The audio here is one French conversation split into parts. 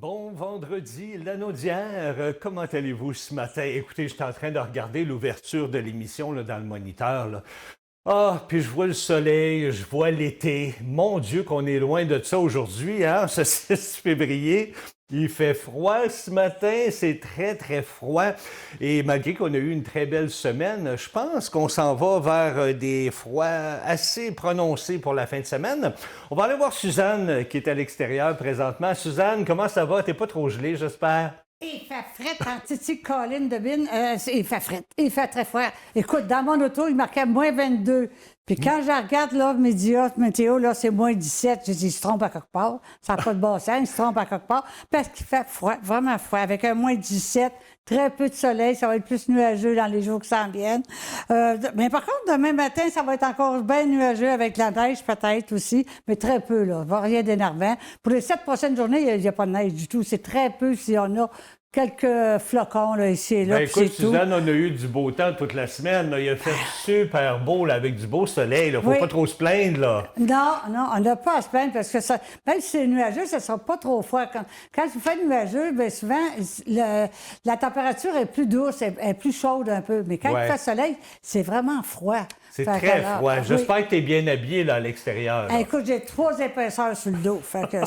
Bon vendredi, l'Anaudière. Comment allez-vous ce matin? Écoutez, j'étais en train de regarder l'ouverture de l'émission là, dans le moniteur. Là. Ah, puis je vois le soleil, je vois l'été. Mon Dieu, qu'on est loin de ça aujourd'hui, hein, ce 6 février. Il fait froid ce matin, c'est très, très froid. Et malgré qu'on a eu une très belle semaine, je pense qu'on s'en va vers des froids assez prononcés pour la fin de semaine. On va aller voir Suzanne qui est à l'extérieur présentement. Suzanne, comment ça va? T'es pas trop gelée, j'espère? Il fait fret en Titi Colline de Bin. Il fait fret. Il fait très froid. Écoute, dans mon auto, il marquait moins 22. Puis quand je regarde là, météo, là, c'est moins 17. Je dis, il se trompe à quelque part. Ça n'a pas de bon sens, il se trompe à quelque part. Parce qu'il fait froid, vraiment froid, avec un moins 17, très peu de soleil. Ça va être plus nuageux dans les jours qui s'en viennent. Mais par contre, demain matin, ça va être encore bien nuageux avec la neige peut-être aussi, mais très peu, là. Rien d'énervant. Pour les 7 prochaines journées, il n'y a pas de neige du tout. C'est très peu si on a quelques flocons là, ici et là. Ben écoute, Suzanne, on a eu du beau temps toute la semaine. Là. Il a fait super beau là, avec du beau soleil. Il ne faut pas trop se plaindre. Là. Non, on n'a pas à se plaindre parce que ça, même si c'est nuageux, ça ne sera pas trop froid. Quand il fait nuageux, bien souvent, la température est plus douce, est plus chaude un peu. Mais quand il fait soleil, c'est vraiment froid. C'est très froid. J'espère que tu es bien habillé là, à l'extérieur. Écoute, j'ai 3 épaisseurs sur le dos. Fait que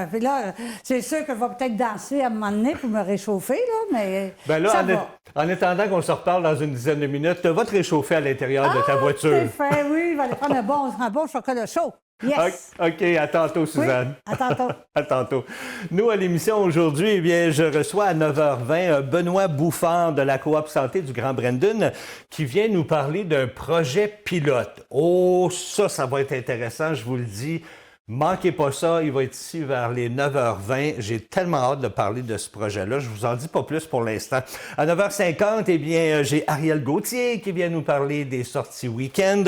puis là, c'est sûr que je vais peut-être danser à un moment donné pour me réchauffer, là, mais ça va. En attendant qu'on se reparle dans une dizaine de minutes, tu vas te réchauffer à l'intérieur de ta voiture. C'est fait, oui. Il va aller prendre un bon chocolat chaud. Yes! OK, à tantôt, Suzanne. Oui, à tantôt. À tantôt. Nous, à l'émission aujourd'hui, eh bien, je reçois à 9h20 Benoît Bouffard de la Coop Santé du Grand Brandon qui vient nous parler d'un projet pilote. Oh, ça va être intéressant, je vous le dis. Manquez pas ça, il va être ici vers les 9h20. J'ai tellement hâte de parler de ce projet-là. Je vous en dis pas plus pour l'instant. À 9h50, eh bien, j'ai Arielle Gauthier qui vient nous parler des sorties week-end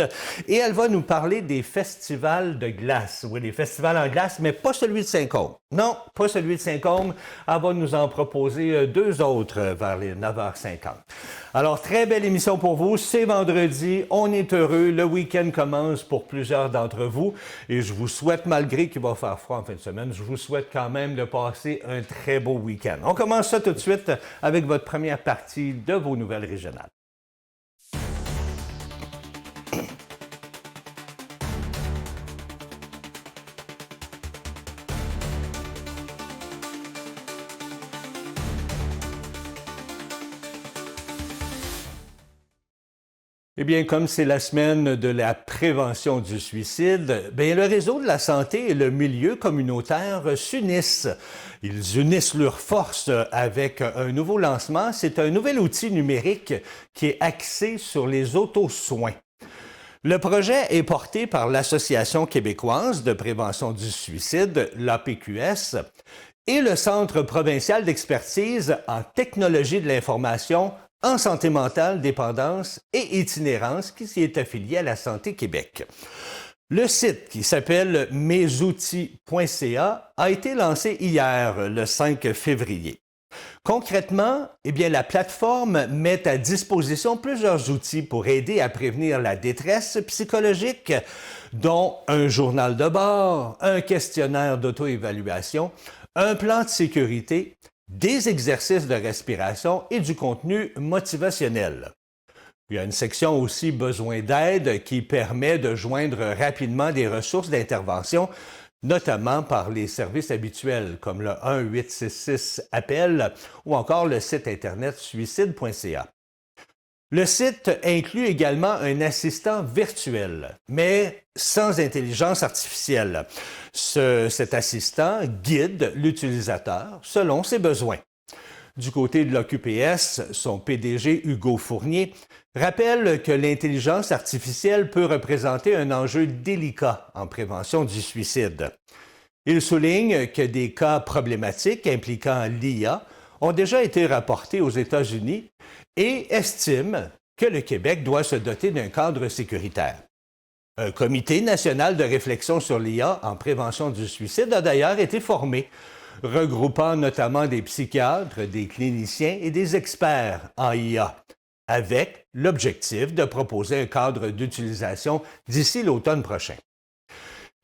et elle va nous parler des festivals de glace. Oui, les festivals en glace, mais pas celui de Saint-Côme. Non, pas celui de Saint-Côme. Elle va nous en proposer 2 autres vers les 9h50. Alors, très belle émission pour vous. C'est vendredi, on est heureux. Le week-end commence pour plusieurs d'entre vous et je vous souhaite, malgré qu'il va faire froid en fin de semaine, je vous souhaite quand même de passer un très beau week-end. On commence ça tout de suite avec votre première partie de vos nouvelles régionales. Eh bien, comme c'est la semaine de la prévention du suicide, bien, le réseau de la santé et le milieu communautaire s'unissent. Ils unissent leurs forces avec un nouveau lancement. C'est un nouvel outil numérique qui est axé sur les auto-soins. Le projet est porté par l'Association québécoise de prévention du suicide, l'APQS, et le Centre provincial d'expertise en technologie de l'information en santé mentale, dépendance et itinérance qui s'y est affilié à la Santé Québec. Le site, qui s'appelle mesoutils.ca, a été lancé hier, le 5 février. Concrètement, eh bien, la plateforme met à disposition plusieurs outils pour aider à prévenir la détresse psychologique, dont un journal de bord, un questionnaire d'auto-évaluation, un plan de sécurité, des exercices de respiration et du contenu motivationnel. Il y a une section aussi besoin d'aide qui permet de joindre rapidement des ressources d'intervention, notamment par les services habituels comme le 1-866-APPEL ou encore le site Internet suicide.ca. Le site inclut également un assistant virtuel, mais sans intelligence artificielle. Cet assistant guide l'utilisateur selon ses besoins. Du côté de l'OQPS, son PDG Hugo Fournier rappelle que l'intelligence artificielle peut représenter un enjeu délicat en prévention du suicide. Il souligne que des cas problématiques impliquant l'IA ont déjà été rapportés aux États-Unis et estime que le Québec doit se doter d'un cadre sécuritaire. Un comité national de réflexion sur l'IA en prévention du suicide a d'ailleurs été formé, regroupant notamment des psychiatres, des cliniciens et des experts en IA, avec l'objectif de proposer un cadre d'utilisation d'ici l'automne prochain.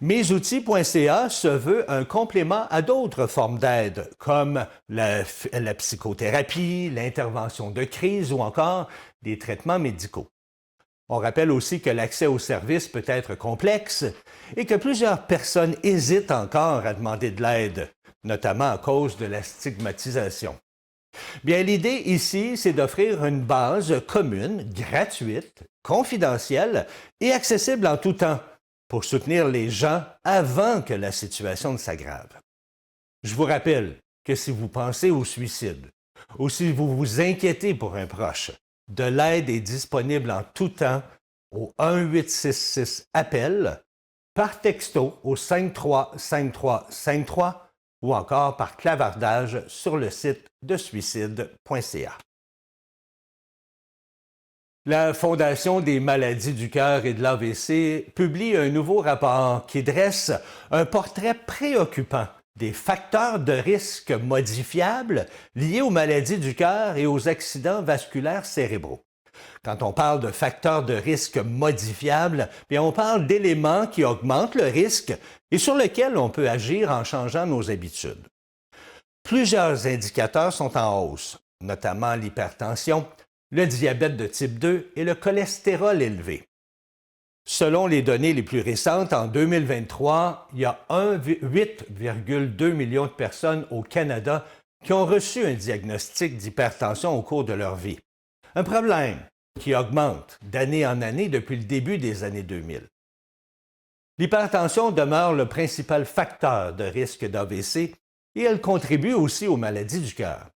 Mesoutils.ca se veut un complément à d'autres formes d'aide, comme la psychothérapie, l'intervention de crise ou encore des traitements médicaux. On rappelle aussi que l'accès aux services peut être complexe et que plusieurs personnes hésitent encore à demander de l'aide, notamment à cause de la stigmatisation. Bien, l'idée ici, c'est d'offrir une base commune, gratuite, confidentielle et accessible en tout temps pour soutenir les gens avant que la situation ne s'aggrave. Je vous rappelle que si vous pensez au suicide ou si vous vous inquiétez pour un proche, de l'aide est disponible en tout temps au 1-866-APPEL, par texto au 535353 ou encore par clavardage sur le site de suicide.ca. La Fondation des maladies du cœur et de l'AVC publie un nouveau rapport qui dresse un portrait préoccupant des facteurs de risque modifiables liés aux maladies du cœur et aux accidents vasculaires cérébraux. Quand on parle de facteurs de risque modifiables, bien on parle d'éléments qui augmentent le risque et sur lesquels on peut agir en changeant nos habitudes. Plusieurs indicateurs sont en hausse, notamment l'hypertension, le diabète de type 2 et le cholestérol élevé. Selon les données les plus récentes, en 2023, il y a 8,2 millions de personnes au Canada qui ont reçu un diagnostic d'hypertension au cours de leur vie. Un problème qui augmente d'année en année depuis le début des années 2000. L'hypertension demeure le principal facteur de risque d'AVC et elle contribue aussi aux maladies du cœur.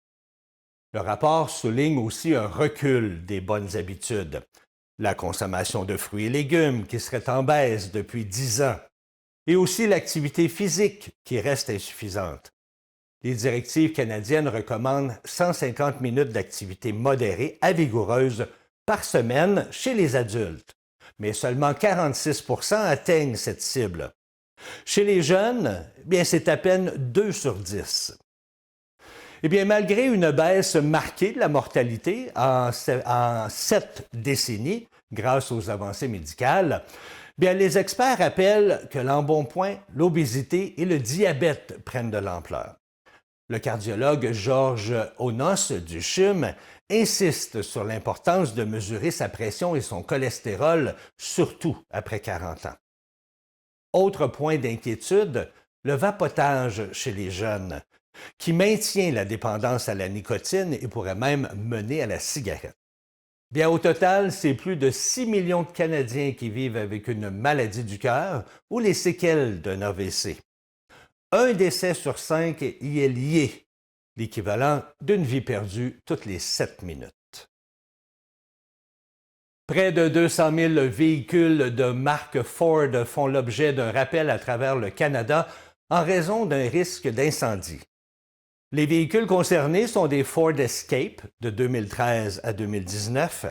Le rapport souligne aussi un recul des bonnes habitudes, la consommation de fruits et légumes qui serait en baisse depuis 10 ans, et aussi l'activité physique qui reste insuffisante. Les directives canadiennes recommandent 150 minutes d'activité modérée à vigoureuse par semaine chez les adultes, mais seulement 46% atteignent cette cible. Chez les jeunes, bien, c'est à peine 2 sur 10. Eh bien, malgré une baisse marquée de la mortalité en 7 décennies, grâce aux avancées médicales, bien, les experts rappellent que l'embonpoint, l'obésité et le diabète prennent de l'ampleur. Le cardiologue Georges Onos du CHUM insiste sur l'importance de mesurer sa pression et son cholestérol, surtout après 40 ans. Autre point d'inquiétude, le vapotage chez les jeunes, qui maintient la dépendance à la nicotine et pourrait même mener à la cigarette. Bien, au total, c'est plus de 6 millions de Canadiens qui vivent avec une maladie du cœur ou les séquelles d'un AVC. Un décès sur 5 y est lié, l'équivalent d'une vie perdue toutes les 7 minutes. Près de 200 000 véhicules de marque Ford font l'objet d'un rappel à travers le Canada en raison d'un risque d'incendie. Les véhicules concernés sont des Ford Escape de 2013 à 2019,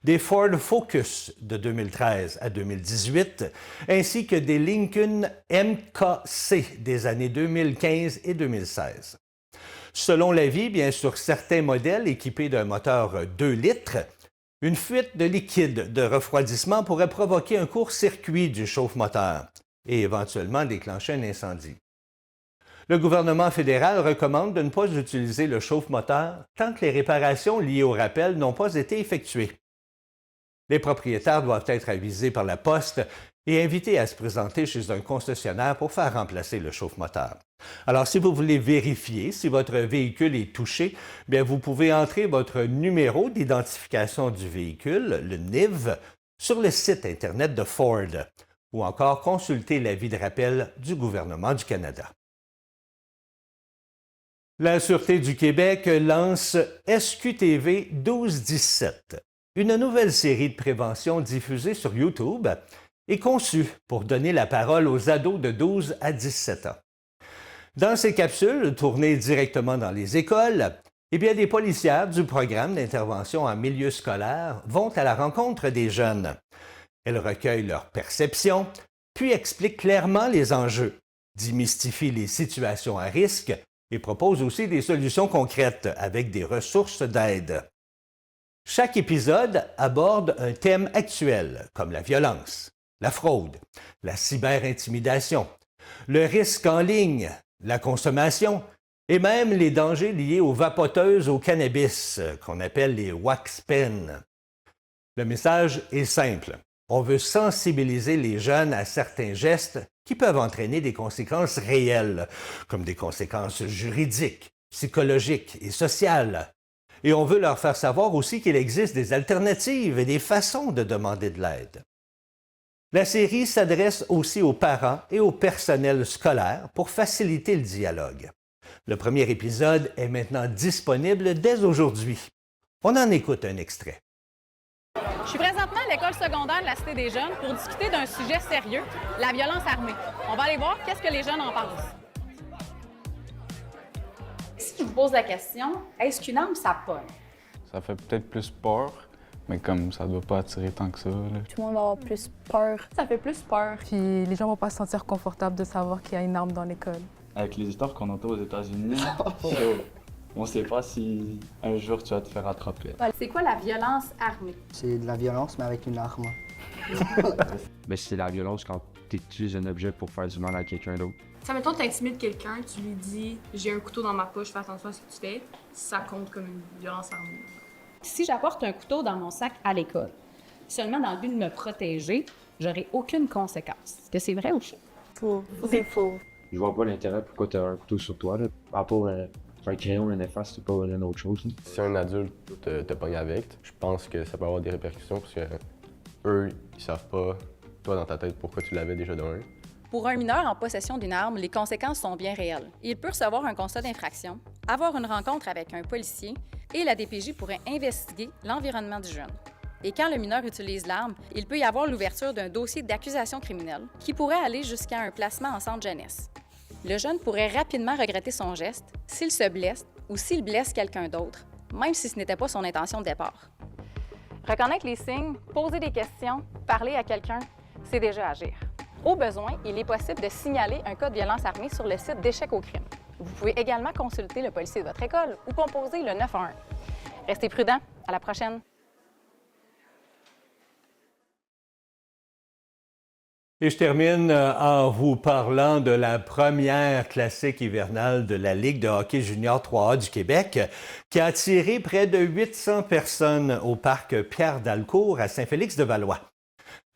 des Ford Focus de 2013 à 2018, ainsi que des Lincoln MKC des années 2015 et 2016. Selon l'avis, bien sûr, certains modèles équipés d'un moteur 2 litres, une fuite de liquide de refroidissement pourrait provoquer un court-circuit du chauffe-moteur et éventuellement déclencher un incendie. Le gouvernement fédéral recommande de ne pas utiliser le chauffe-moteur tant que les réparations liées au rappel n'ont pas été effectuées. Les propriétaires doivent être avisés par la poste et invités à se présenter chez un concessionnaire pour faire remplacer le chauffe-moteur. Alors, si vous voulez vérifier si votre véhicule est touché, bien, vous pouvez entrer votre numéro d'identification du véhicule, le NIV, sur le site Internet de Ford ou encore consulter l'avis de rappel du gouvernement du Canada. La Sûreté du Québec lance SQTV 1217, une nouvelle série de prévention diffusée sur YouTube et conçue pour donner la parole aux ados de 12 à 17 ans. Dans ces capsules, tournées directement dans les écoles, eh bien, des policières du programme d'intervention en milieu scolaire vont à la rencontre des jeunes. Elles recueillent leurs perceptions, puis expliquent clairement les enjeux, démystifient les situations à risque et proposent aussi des solutions concrètes avec des ressources d'aide. Chaque épisode aborde un thème actuel, comme la violence, la fraude, la cyberintimidation, le risque en ligne, la consommation et même les dangers liés aux vapoteuses au cannabis, qu'on appelle les wax pens. Le message est simple. On veut sensibiliser les jeunes à certains gestes qui peuvent entraîner des conséquences réelles, comme des conséquences juridiques, psychologiques et sociales. Et on veut leur faire savoir aussi qu'il existe des alternatives et des façons de demander de l'aide. La série s'adresse aussi aux parents et au personnel scolaire pour faciliter le dialogue. Le premier épisode est maintenant disponible dès aujourd'hui. On en écoute un extrait. Je suis présentement à l'école secondaire de la Cité des Jeunes pour discuter d'un sujet sérieux, la violence armée. On va aller voir qu'est-ce que les jeunes en pensent. Si je vous pose la question, est-ce qu'une arme, ça pogne? Ça fait peut-être plus peur, mais comme ça doit pas attirer tant que ça. Là. Tout le monde va avoir plus peur. Ça fait plus peur. Puis les gens vont pas se sentir confortables de savoir qu'il y a une arme dans l'école. Avec les histoires qu'on entend aux États-Unis, on sait pas si un jour tu vas te faire attraper. C'est quoi la violence armée? C'est de la violence, mais avec une arme. Ben, c'est la violence quand tu utilises un objet pour faire du mal à quelqu'un d'autre. Ça, mettons, t'intimides quelqu'un, tu lui dis « j'ai un couteau dans ma poche, fais attention à ce que tu fais », ça compte comme une violence armée. Si j'apporte un couteau dans mon sac à l'école, seulement dans le but de me protéger, j'aurai aucune conséquence. Est-ce que c'est vrai ou faux? Faux. C'est faux. Je vois pas l'intérêt pourquoi tu as un couteau sur toi, là. À part un crayon, un efface, c'est pas une autre chose. Là. Si un adulte te pogne avec, je pense que ça peut avoir des répercussions parce que eux, ils savent pas, toi, dans ta tête, pourquoi tu l'avais déjà d'un. Pour un mineur en possession d'une arme, les conséquences sont bien réelles. Il peut recevoir un constat d'infraction, avoir une rencontre avec un policier et la DPJ pourrait investiguer l'environnement du jeune. Et quand le mineur utilise l'arme, il peut y avoir l'ouverture d'un dossier d'accusation criminelle qui pourrait aller jusqu'à un placement en centre jeunesse. Le jeune pourrait rapidement regretter son geste s'il se blesse ou s'il blesse quelqu'un d'autre, même si ce n'était pas son intention de départ. Reconnaître les signes, poser des questions, parler à quelqu'un, c'est déjà agir. Au besoin, il est possible de signaler un cas de violence armée sur le site d'Échec au crime. Vous pouvez également consulter le policier de votre école ou composer le 911. Restez prudents. À la prochaine. Et je termine en vous parlant de la première classique hivernale de la Ligue de hockey junior 3A du Québec qui a attiré près de 800 personnes au parc Pierre-Dalcourt à Saint-Félix-de-Valois.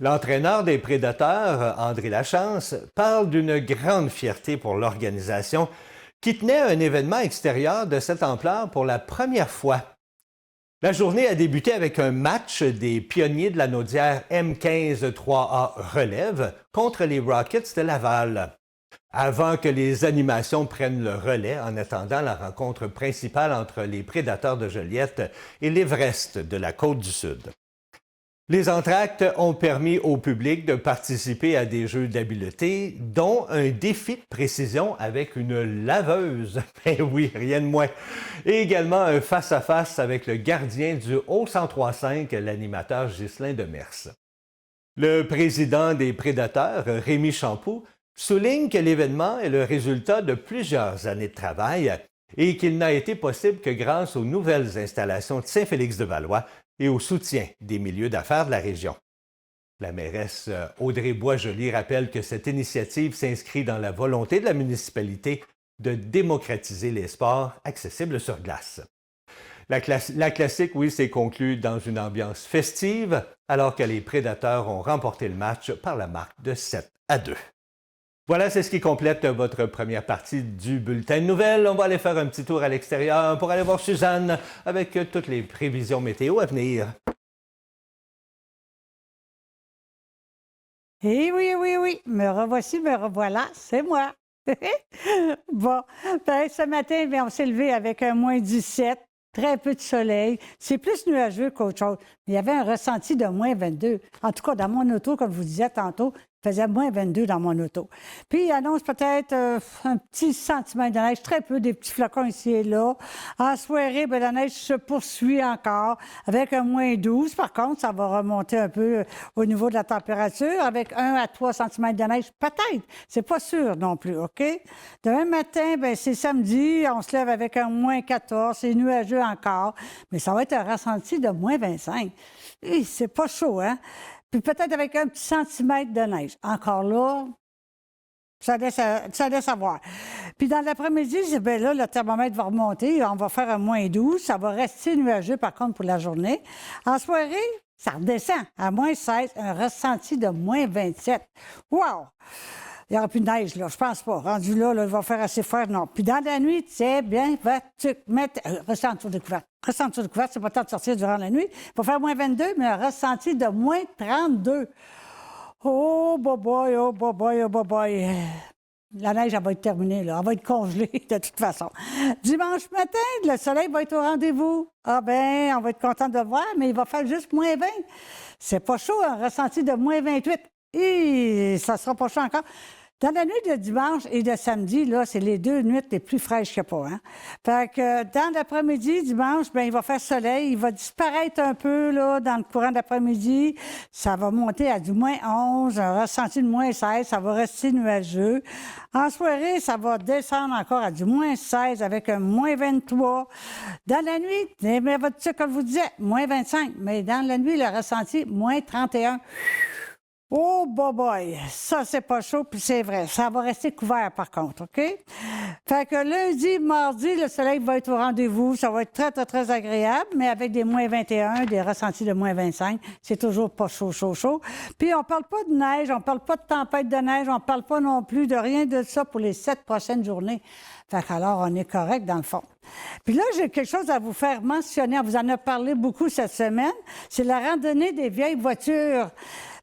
L'entraîneur des Prédateurs, André Lachance, parle d'une grande fierté pour l'organisation qui tenait un événement extérieur de cette ampleur pour la première fois. La journée a débuté avec un match des pionniers de la Naudière M15 3A Relève contre les Rockets de Laval. Avant que les animations prennent le relais en attendant la rencontre principale entre les Prédateurs de Joliette et l'Everest de la Côte-du-Sud. Les entr'actes ont permis au public de participer à des jeux d'habileté, dont un défi de précision avec une laveuse. Ben oui, rien de moins. Et également un face-à-face avec le gardien du Haut-1035, l'animateur Ghislain Demers. Le président des Prédateurs, Rémi Champoux, souligne que l'événement est le résultat de plusieurs années de travail et qu'il n'a été possible que grâce aux nouvelles installations de Saint-Félix-de-Valois et au soutien des milieux d'affaires de la région. La mairesse Audrey Boisjoli rappelle que cette initiative s'inscrit dans la volonté de la municipalité de démocratiser les sports accessibles sur glace. La classique, oui, s'est conclue dans une ambiance festive, alors que les Prédateurs ont remporté le match par la marque de 7-2. Voilà, c'est ce qui complète votre première partie du bulletin de nouvelles. On va aller faire un petit tour à l'extérieur pour aller voir Suzanne avec toutes les prévisions météo à venir. Eh oui, oui, oui, me revoici, me revoilà, c'est moi. Bon, ben, ce matin, bien, on s'est levé avec un moins 17, très peu de soleil. C'est plus nuageux qu'autre chose. Il y avait un ressenti de moins 22. En tout cas, dans mon auto, comme je vous disais tantôt, il faisait moins 22 dans mon auto. Puis, il annonce peut-être un petit centimètre de neige, très peu, des petits flocons ici et là. En soirée, bien, la neige se poursuit encore avec un moins 12. Par contre, ça va remonter un peu au niveau de la température avec 1 à 3 centimètres de neige, peut-être. C'est pas sûr non plus, OK? Demain matin, bien, c'est samedi, on se lève avec un moins 14, c'est nuageux encore, mais ça va être un ressenti de moins 25. Et c'est pas chaud, hein? puis peut-être avec un petit centimètre de neige. Encore là, ça laisse à voir. Puis dans l'après-midi, ben là, le thermomètre va remonter. On va faire un -12. Ça va rester nuageux, par contre, pour la journée. En soirée, ça redescend à -16, un ressenti de -27. Wow! Il n'y aura plus de neige, là. Je pense pas. Rendu là, il va faire assez froid, non. Puis dans la nuit, tu sais bien, va-tu mettre... Reste en dessous de couverte. Reste en dessous de couverte, c'est pas le temps de sortir durant la nuit. Il va faire -22, mais un ressenti de -32. Oh, boy, oh, boy, oh, boy. La neige, elle va être terminée, là. Elle va être congelée, de toute façon. Dimanche matin, le soleil va être au rendez-vous. Ah ben, on va être content de le voir, mais il va faire juste -20. C'est pas chaud, un ressenti de -28. Et ça sera pas chaud encore. Dans la nuit de dimanche et de samedi, là, c'est les 2 nuits les plus fraîches qu'il n'y a pas, hein? Fait que dans l'après-midi, dimanche, bien, il va faire soleil. Il va disparaître un peu, là, dans le courant d'après-midi. Ça va monter à du -11, un ressenti de -16. Ça va rester nuageux. En soirée, ça va descendre encore à du -16 avec un -23. Dans la nuit, mais votre truc, comme je vous disais, -25. Mais dans la nuit, le ressenti, -31. Oh, boy! Ça, c'est pas chaud, puis c'est vrai. Ça va rester couvert, par contre, OK? Fait que lundi, mardi, le soleil va être au rendez-vous. Ça va être très, très, très agréable, mais avec des -21, des ressentis de -25. C'est toujours pas chaud, chaud, chaud. Puis on parle pas de neige, on parle pas de tempête de neige, on parle pas non plus de rien de ça pour les 7 prochaines journées. Fait qu'alors, on est correct dans le fond. Puis là, j'ai quelque chose à vous faire mentionner. On vous en a parlé beaucoup cette semaine. C'est la randonnée des vieilles voitures.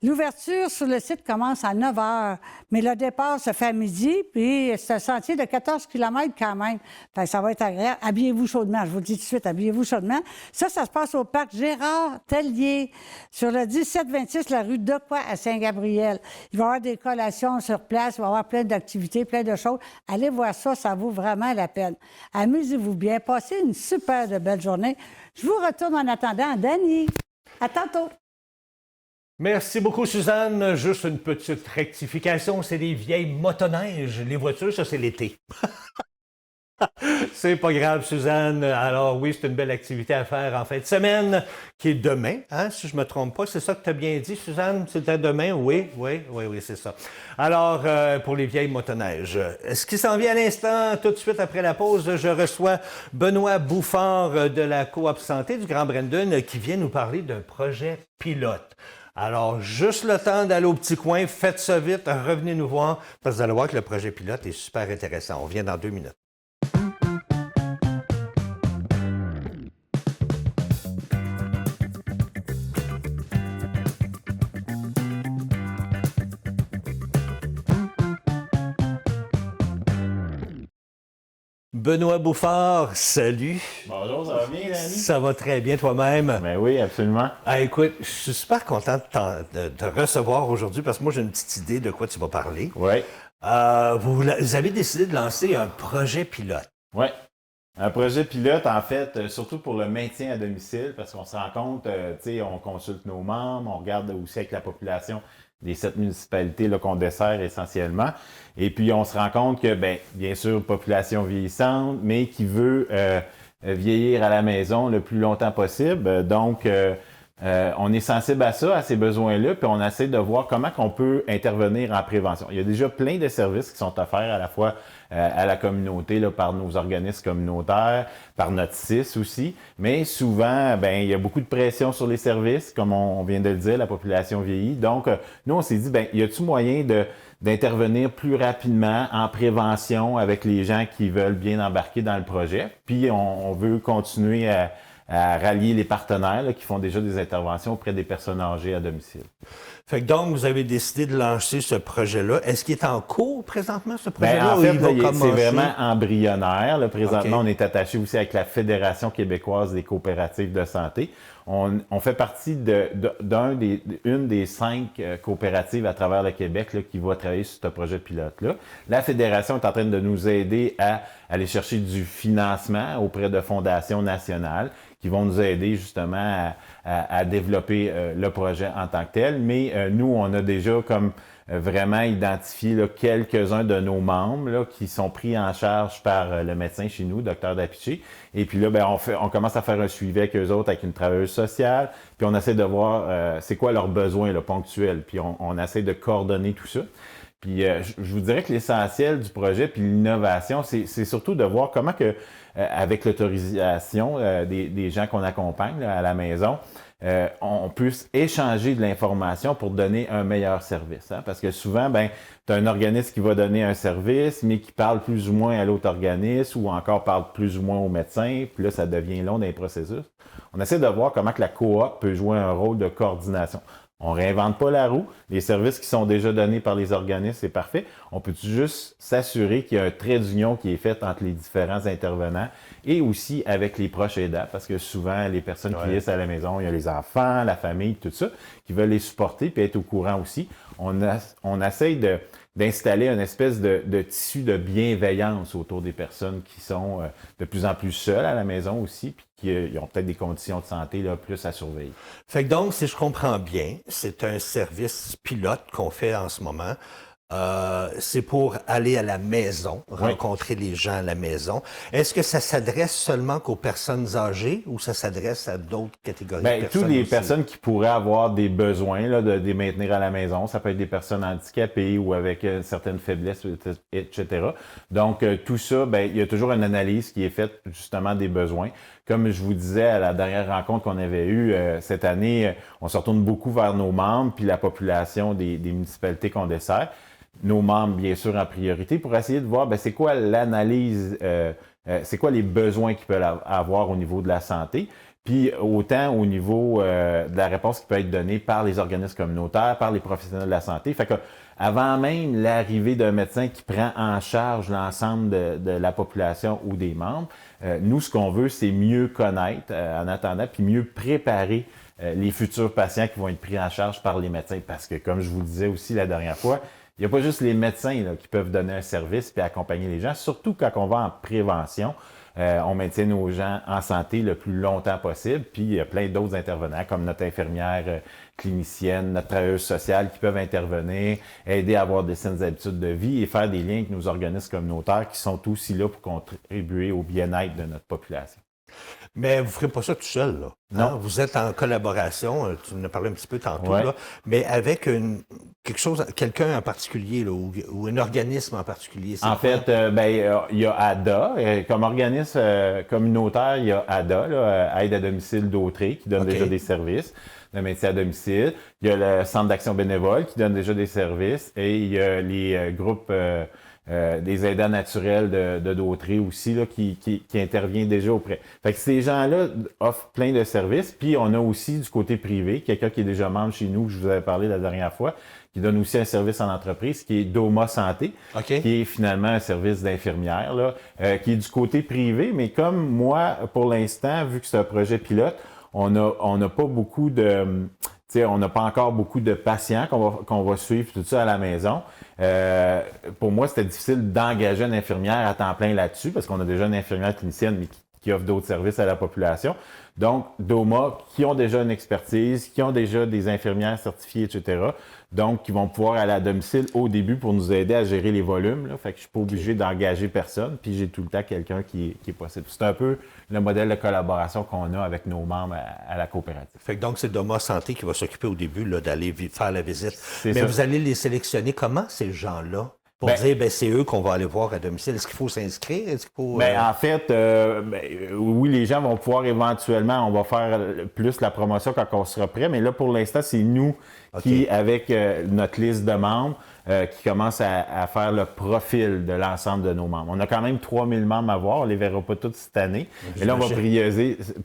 L'ouverture sur le site commence à 9 h, mais le départ se fait à midi, puis c'est un sentier de 14 km quand même. Fait que ça va être agréable. Habillez-vous chaudement, je vous le dis tout de suite, habillez-vous chaudement. Ça se passe au parc Gérard-Tellier, sur le 1726, la rue Decoy à Saint-Gabriel. Il va y avoir des collations sur place, il va y avoir plein d'activités, plein de choses. Allez voir ça, ça vaut vraiment la peine. Amusez-vous bien, passez une super de belle journée. Je vous retourne en attendant à Dany. À tantôt. Merci beaucoup, Suzanne. Juste une petite rectification, c'est des vieilles motoneiges. Les voitures, ça, c'est l'été. C'est pas grave, Suzanne. Alors oui, c'est une belle activité à faire en fin de semaine, qui est demain, hein, si je me trompe pas. C'est ça que tu as bien dit, Suzanne? C'était demain? Oui, c'est ça. Alors, pour les vieilles motoneiges. Ce qui s'en vient à l'instant, tout de suite après la pause, je reçois Benoît Bouffard de la Coop Santé du Grand Brandon qui vient nous parler d'un projet pilote. Alors, juste le temps d'aller au petit coin, faites ça vite, revenez nous voir, parce que vous allez voir que le projet pilote est super intéressant. On vient dans 2 minutes. Benoît Bouffard, salut. Bonjour, ça va bien, Dany? Ça va très bien toi-même. Ben oui, absolument. Ah, écoute, je suis super content de te recevoir aujourd'hui parce que moi, j'ai une petite idée de quoi tu vas parler. Oui. Vous avez décidé de lancer un projet pilote. Oui. Un projet pilote, en fait, surtout pour le maintien à domicile, parce qu'on se rend compte, tu sais, on consulte nos membres, on regarde aussi avec la population des 7 municipalités là, qu'on dessert essentiellement. Et puis, on se rend compte que, bien sûr, population vieillissante, mais qui veut vieillir à la maison le plus longtemps possible. Donc, on est sensible à ça, à ces besoins-là, puis on essaie de voir comment on peut intervenir en prévention. Il y a déjà plein de services qui sont offerts à la fois à la communauté là, par nos organismes communautaires, par notre CIS aussi, mais souvent, il y a beaucoup de pression sur les services, comme on vient de le dire, la population vieillit. Donc, nous, on s'est dit, y a-t-il moyen d'intervenir plus rapidement en prévention avec les gens qui veulent bien embarquer dans le projet? Puis, on veut continuer à rallier les partenaires là, qui font déjà des interventions auprès des personnes âgées à domicile. Fait que donc, vous avez décidé de lancer ce projet-là. Est-ce qu'il est en cours présentement, ce projet-là? En fait, c'est vraiment embryonnaire. Là, présentement, on est attaché aussi avec la Fédération québécoise des coopératives de santé. On fait partie d'une des 5 coopératives à travers le Québec là, qui va travailler sur ce projet pilote-là. La Fédération est en train de nous aider à aller chercher du financement auprès de fondations nationales qui vont nous aider justement à développer le projet en tant que tel. Mais nous, on a déjà comme vraiment identifier là, quelques-uns de nos membres là, qui sont pris en charge par le médecin chez nous, Dr Dapiché. Et puis là, ben, on commence à faire un suivi avec eux autres, avec une travailleuse sociale, puis on essaie de voir c'est quoi leurs besoins là, ponctuels, puis on essaie de coordonner tout ça. Puis je vous dirais que l'essentiel du projet puis l'innovation, c'est surtout de voir comment que, avec l'autorisation des gens qu'on accompagne là, à la maison, on puisse échanger de l'information pour donner un meilleur service. Hein? Parce que souvent, ben, tu as un organisme qui va donner un service, mais qui parle plus ou moins à l'autre organisme ou encore parle plus ou moins au médecin, puis là, ça devient long dans les processus. On essaie de voir comment que la coop peut jouer un rôle de coordination. On ne réinvente pas la roue. Les services qui sont déjà donnés par les organismes, c'est parfait. On peut juste s'assurer qu'il y a un trait d'union qui est fait entre les différents intervenants et aussi avec les proches aidants, parce que souvent, les personnes qui vivent à la maison, il y a les enfants, la famille, tout ça, qui veulent les supporter puis être au courant aussi. On essaye d'installer une espèce de tissu de bienveillance autour des personnes qui sont de plus en plus seules à la maison aussi, puis qui ont peut-être des conditions de santé là, plus à surveiller. Fait que donc, si je comprends bien, c'est un service pilote qu'on fait en ce moment. C'est pour aller à la maison, rencontrer les gens à la maison. Est-ce que ça s'adresse seulement qu'aux personnes âgées ou ça s'adresse à d'autres catégories de personnes? Toutes les aussi? personnes qui pourraient avoir des besoins là, de les maintenir à la maison. Ça peut être des personnes handicapées ou avec certaines faiblesses, etc. Donc, tout ça, il y a toujours une analyse qui est faite justement des besoins. Comme je vous disais à la dernière rencontre qu'on avait eue cette année, on se retourne beaucoup vers nos membres puis la population des municipalités qu'on dessert. Nos membres, bien sûr, en priorité, pour essayer de voir c'est quoi l'analyse, c'est quoi les besoins qu'ils peuvent avoir au niveau de la santé, puis autant au niveau de la réponse qui peut être donnée par les organismes communautaires, par les professionnels de la santé. Fait que avant même l'arrivée d'un médecin qui prend en charge l'ensemble de la population ou des membres, nous, ce qu'on veut, c'est mieux connaître en attendant, puis mieux préparer les futurs patients qui vont être pris en charge par les médecins. Parce que, comme je vous le disais aussi la dernière fois, il n'y a pas juste les médecins là, qui peuvent donner un service et accompagner les gens, surtout quand on va en prévention. On maintient nos gens en santé le plus longtemps possible. Puis il y a plein d'autres intervenants, comme notre infirmière clinicienne, notre travailleuse sociale qui peuvent intervenir, aider à avoir des saines habitudes de vie et faire des liens avec nos organismes communautaires qui sont aussi là pour contribuer au bien-être de notre population. Mais vous ne ferez pas ça tout seul, là. Non. Hein? Vous êtes en collaboration, tu nous en as parlé un petit peu tantôt, Ouais. là, mais avec quelqu'un en particulier, là, ou un organisme en particulier. En fait, il y a ADA. Comme organisme communautaire, il y a ADA, là, Aide à domicile d'Autrey, qui donne déjà des services de médecine à domicile. Il y a le Centre d'action bénévole qui donne déjà des services. Et il y a les groupes des aidants naturels de d'Autrey aussi, là, qui intervient déjà auprès. Fait que ces gens-là offrent plein de services. Puis on a aussi du côté privé, quelqu'un qui est déjà membre chez nous, que je vous avais parlé la dernière fois, qui donne aussi un service en entreprise, qui est Doma Santé, qui est finalement un service d'infirmière, là, qui est du côté privé. Mais comme moi, pour l'instant, vu que c'est un projet pilote, on n'a pas beaucoup de... on n'a pas encore beaucoup de patients qu'on va suivre tout ça à la maison. Pour moi, c'était difficile d'engager une infirmière à temps plein là-dessus parce qu'on a déjà une infirmière clinicienne mais qui offre d'autres services à la population. Donc, DOMA, qui ont déjà une expertise, qui ont déjà des infirmières certifiées, etc. Donc, qui vont pouvoir aller à domicile au début pour nous aider à gérer les volumes. Là. Fait que je suis pas obligé d'engager personne, puis j'ai tout le temps quelqu'un qui est possible. C'est un peu le modèle de collaboration qu'on a avec nos membres à la coopérative. Fait que donc, c'est Doma Santé qui va s'occuper au début là, d'aller faire la visite. Mais ça. vous allez les sélectionner comment, ces gens-là? Pour dire, c'est eux qu'on va aller voir à domicile. Est-ce qu'il faut s'inscrire? Est-ce qu'il faut, En fait, oui, les gens vont pouvoir éventuellement, on va faire plus la promotion quand on sera prêt, mais là, pour l'instant, c'est nous qui, avec notre liste de membres, qui commence à faire le profil de l'ensemble de nos membres. On a quand même 3000 membres à voir, on ne les verra pas tous cette année. Et là, on va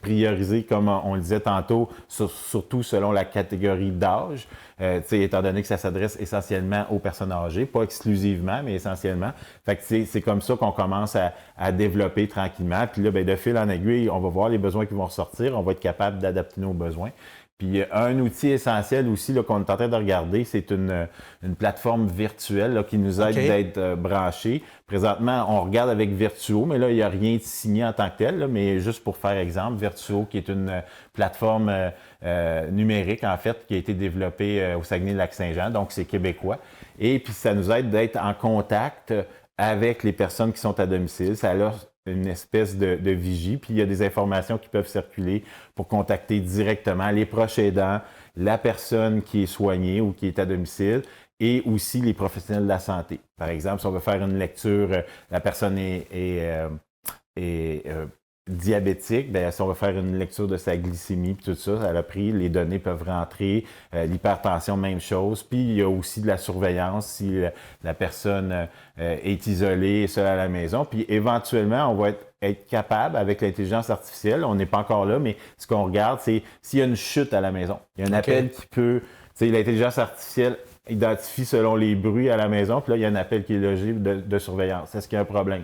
prioriser, comme on le disait tantôt, surtout selon la catégorie d'âge, étant donné que ça s'adresse essentiellement aux personnes âgées, pas exclusivement, mais essentiellement. Fait que c'est comme ça qu'on commence à développer tranquillement. Puis là, de fil en aiguille, on va voir les besoins qui vont ressortir, on va être capable d'adapter nos besoins. Puis un outil essentiel aussi là, qu'on est en train de regarder, c'est une plateforme virtuelle là, qui nous aide d'être branchés. Présentement, on regarde avec Virtuo, mais là, il n'y a rien de signé en tant que tel, là, mais juste pour faire exemple, Virtuo, qui est une plateforme numérique, en fait, qui a été développée au Saguenay-Lac-Saint-Jean, donc c'est québécois. Et puis, ça nous aide d'être en contact avec les personnes qui sont à domicile. Ça a une espèce de vigie, puis il y a des informations qui peuvent circuler pour contacter directement les proches aidants, la personne qui est soignée ou qui est à domicile, et aussi les professionnels de la santé. Par exemple, si on veut faire une lecture, la personne est diabétique, bien, si on veut faire une lecture de sa glycémie, puis tout ça, elle a pris, les données peuvent rentrer, l'hypertension, même chose. Puis il y a aussi de la surveillance si la personne est isolée, seule à la maison. Puis éventuellement, on va être capable, avec l'intelligence artificielle, on n'est pas encore là, mais ce qu'on regarde, c'est s'il y a une chute à la maison. Il y a un appel qui peut, tu sais, l'intelligence artificielle identifie selon les bruits à la maison, puis là, il y a un appel qui est logé de surveillance. Est-ce qu'il y a un problème?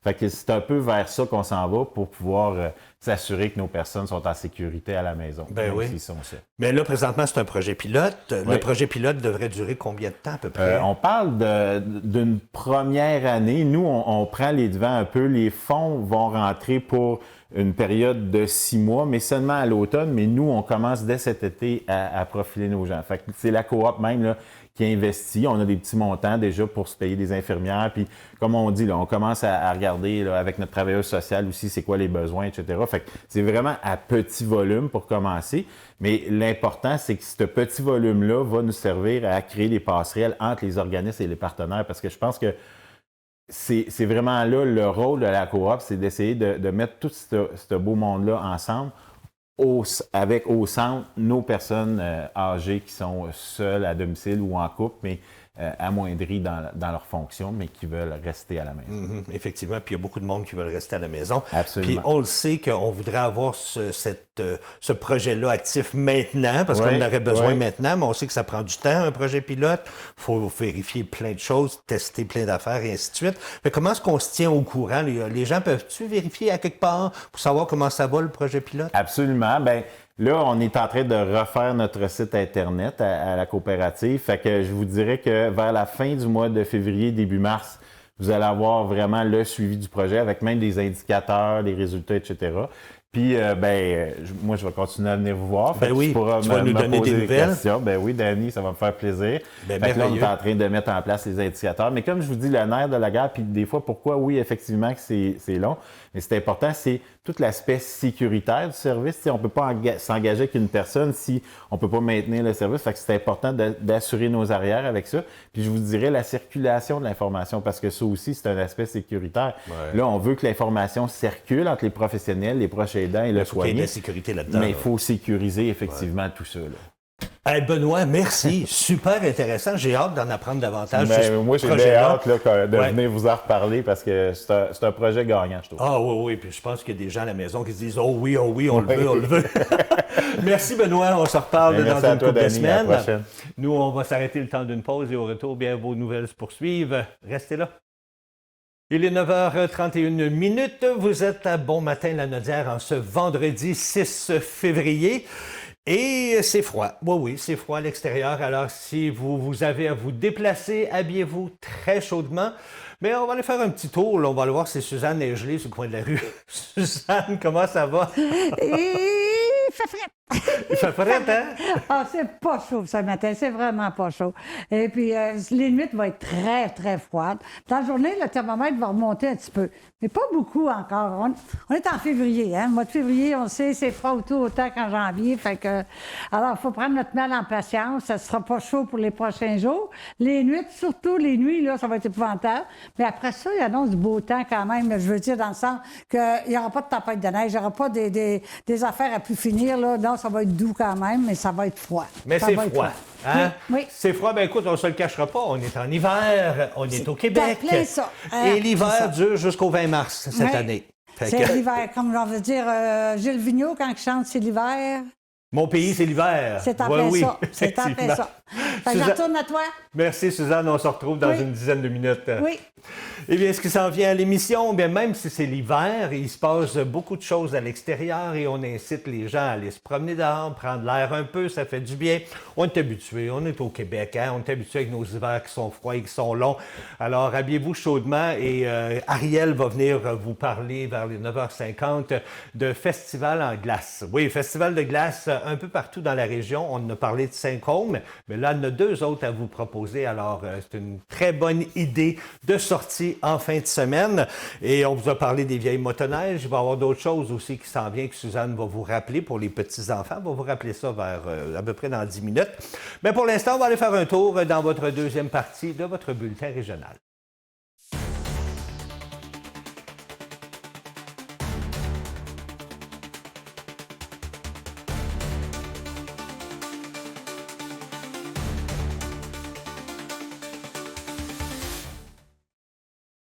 Fait que c'est un peu vers ça qu'on s'en va pour pouvoir s'assurer que nos personnes sont en sécurité à la maison. Ben oui. Mais là, présentement, c'est un projet pilote. Oui. Le projet pilote devrait durer combien de temps à peu près? On parle d'une première année. Nous, on prend les devants un peu. Les fonds vont rentrer pour une période de 6 mois, mais seulement à l'automne. Mais nous, on commence dès cet été à profiler nos gens. Fait que c'est la coop même là, qui investit. On a des petits montants déjà pour se payer des infirmières. Puis, comme on dit, là, on commence à regarder là, avec notre travailleuse sociale aussi, c'est quoi les besoins, etc. Fait que c'est vraiment à petit volume pour commencer. Mais l'important, c'est que ce petit volume-là va nous servir à créer des passerelles entre les organismes et les partenaires. Parce que je pense que c'est vraiment là le rôle de la coop, c'est d'essayer de mettre tout ce beau monde-là ensemble avec au centre nos personnes âgées qui sont seules à domicile ou en couple, mais amoindries dans leur fonction, mais qui veulent rester à la maison. Effectivement, puis il y a beaucoup de monde qui veulent rester à la maison. Absolument. Puis on le sait qu'on voudrait avoir ce projet-là actif maintenant, parce qu'on en aurait besoin maintenant, mais on sait que ça prend du temps, un projet pilote. Il faut vérifier plein de choses, tester plein d'affaires et ainsi de suite. Mais comment est-ce qu'on se tient au courant? Les gens peuvent-tu vérifier à quelque part pour savoir comment ça va, le projet pilote? Absolument. Bien, là, on est en train de refaire notre site Internet à la coopérative. Fait que je vous dirais que vers la fin du mois de février, début mars, vous allez avoir vraiment le suivi du projet avec même des indicateurs, des résultats, etc. Puis, moi, je vais continuer à venir vous voir. Ben oui, tu vas nous donner des nouvelles. Ben oui, Danny, ça va me faire plaisir. Fait que là, on est en train de mettre en place les indicateurs. Mais comme je vous dis, le nerf de la guerre, puis des fois, pourquoi, oui, effectivement, que c'est long, mais c'est important, c'est tout l'aspect sécuritaire du service. T'sais, on ne peut pas s'engager avec une personne si on ne peut pas maintenir le service. Fait que c'est important d'assurer nos arrières avec ça. Puis je vous dirais la circulation de l'information, parce que ça aussi, c'est un aspect sécuritaire. Ouais. Là, on veut que l'information circule entre les professionnels, les proches aidants et le soigné. Il y a de la sécurité là-dedans. Mais il faut sécuriser effectivement tout ça. Là. Hey Benoît, merci. Super intéressant. J'ai hâte d'en apprendre davantage. Moi, j'ai bien hâte là, de venir vous en reparler parce que c'est un projet gagnant, je trouve. Ah oui. Puis je pense qu'il y a des gens à la maison qui se disent oh oui, on le veut. Merci Benoît. On se reparle dans une couple de semaines. Nous, on va s'arrêter le temps d'une pause et au retour, bien, vos nouvelles se poursuivent. Restez là. Il est 9h31. Vous êtes à Bon Matin la Nodière en ce vendredi 6 février. Et c'est froid. Oui, c'est froid à l'extérieur. Alors, si vous avez à vous déplacer, habillez-vous très chaudement. Mais on va aller faire un petit tour. Là. On va aller voir si Suzanne est gelée sur le coin de la rue. Suzanne, comment ça va? Il fait frais. Il fait frais, hein? Ah, c'est pas chaud ce matin. C'est vraiment pas chaud. Et puis, les nuits vont être très, très froides. Dans la journée, le thermomètre va remonter un petit peu. Mais pas beaucoup encore. On est en février, hein? Le mois de février, on sait, c'est froid autant qu'en janvier. Fait que, alors, il faut prendre notre mal en patience. Ça ne sera pas chaud pour les prochains jours. Les nuits, surtout les nuits, là, ça va être épouvantable. Mais après ça, il annonce du beau temps quand même. Je veux dire, dans le sens qu'il n'y aura pas de tempête de neige, il n'y aura pas des affaires à plus finir. Là. Non, ça va être doux quand même, mais ça va être froid. Mais c'est froid. Hein? Oui. C'est froid, bien écoute, on ne se le cachera pas. On est en hiver, on est au Québec. Ça. Et l'hiver dure jusqu'au 20 mars cette année. C'est l'hiver, comme on veut dire Gilles Vigneault quand il chante « C'est l'hiver ». Mon pays, c'est l'hiver. C'est en Ouais, plein oui, ça. C'est en plein effectivement. ça. Fait que je Suzanne- retourne à toi. Merci, Suzanne. On se retrouve dans Oui. une dizaine de minutes. Oui. Eh bien, ce qui s'en vient à l'émission, bien, même si c'est l'hiver, il se passe beaucoup de choses à l'extérieur et on incite les gens à aller se promener dehors, prendre l'air un peu, ça fait du bien. On est habitué, on est au Québec, hein? On est habitué avec nos hivers qui sont froids et qui sont longs. Alors, habillez-vous chaudement et Ariel va venir vous parler vers les 9h50 de festival en glace. Oui, festival de glace un peu partout dans la région. On en a parlé de Saint-Côme, mais là, on en a 2 autres à vous proposer. Alors, c'est une très bonne idée de sortie en fin de semaine. Et on vous a parlé des vieilles motoneiges. Il va y avoir d'autres choses aussi qui s'en viennent que Suzanne va vous rappeler pour les petits-enfants. Elle va vous rappeler ça vers à peu près dans 10 minutes. Mais pour l'instant, on va aller faire un tour dans votre deuxième partie de votre bulletin régional.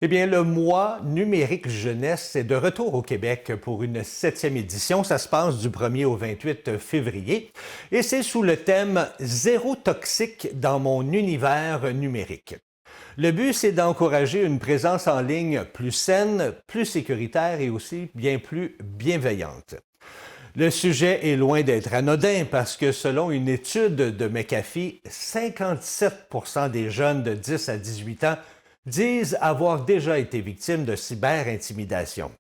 Eh bien, le mois numérique jeunesse est de retour au Québec pour une 7e édition. Ça se passe du 1er au 28 février et c'est sous le thème « Zéro toxique dans mon univers numérique ». Le but, c'est d'encourager une présence en ligne plus saine, plus sécuritaire et aussi bien plus bienveillante. Le sujet est loin d'être anodin parce que selon une étude de McAfee, 57% des jeunes de 10 à 18 ans disent avoir déjà été victimes de cyber-intimidation.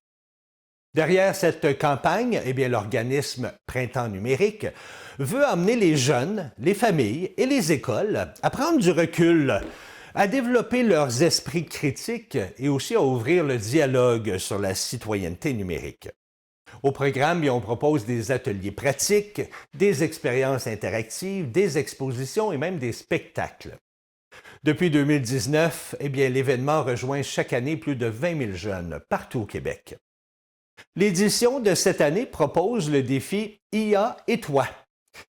Derrière cette campagne, eh bien, l'organisme Printemps numérique veut amener les jeunes, les familles et les écoles à prendre du recul, à développer leurs esprits critiques et aussi à ouvrir le dialogue sur la citoyenneté numérique. Au programme, on propose des ateliers pratiques, des expériences interactives, des expositions et même des spectacles. Depuis 2019, eh bien, l'événement rejoint chaque année plus de 20 000 jeunes partout au Québec. L'édition de cette année propose le défi IA et toi,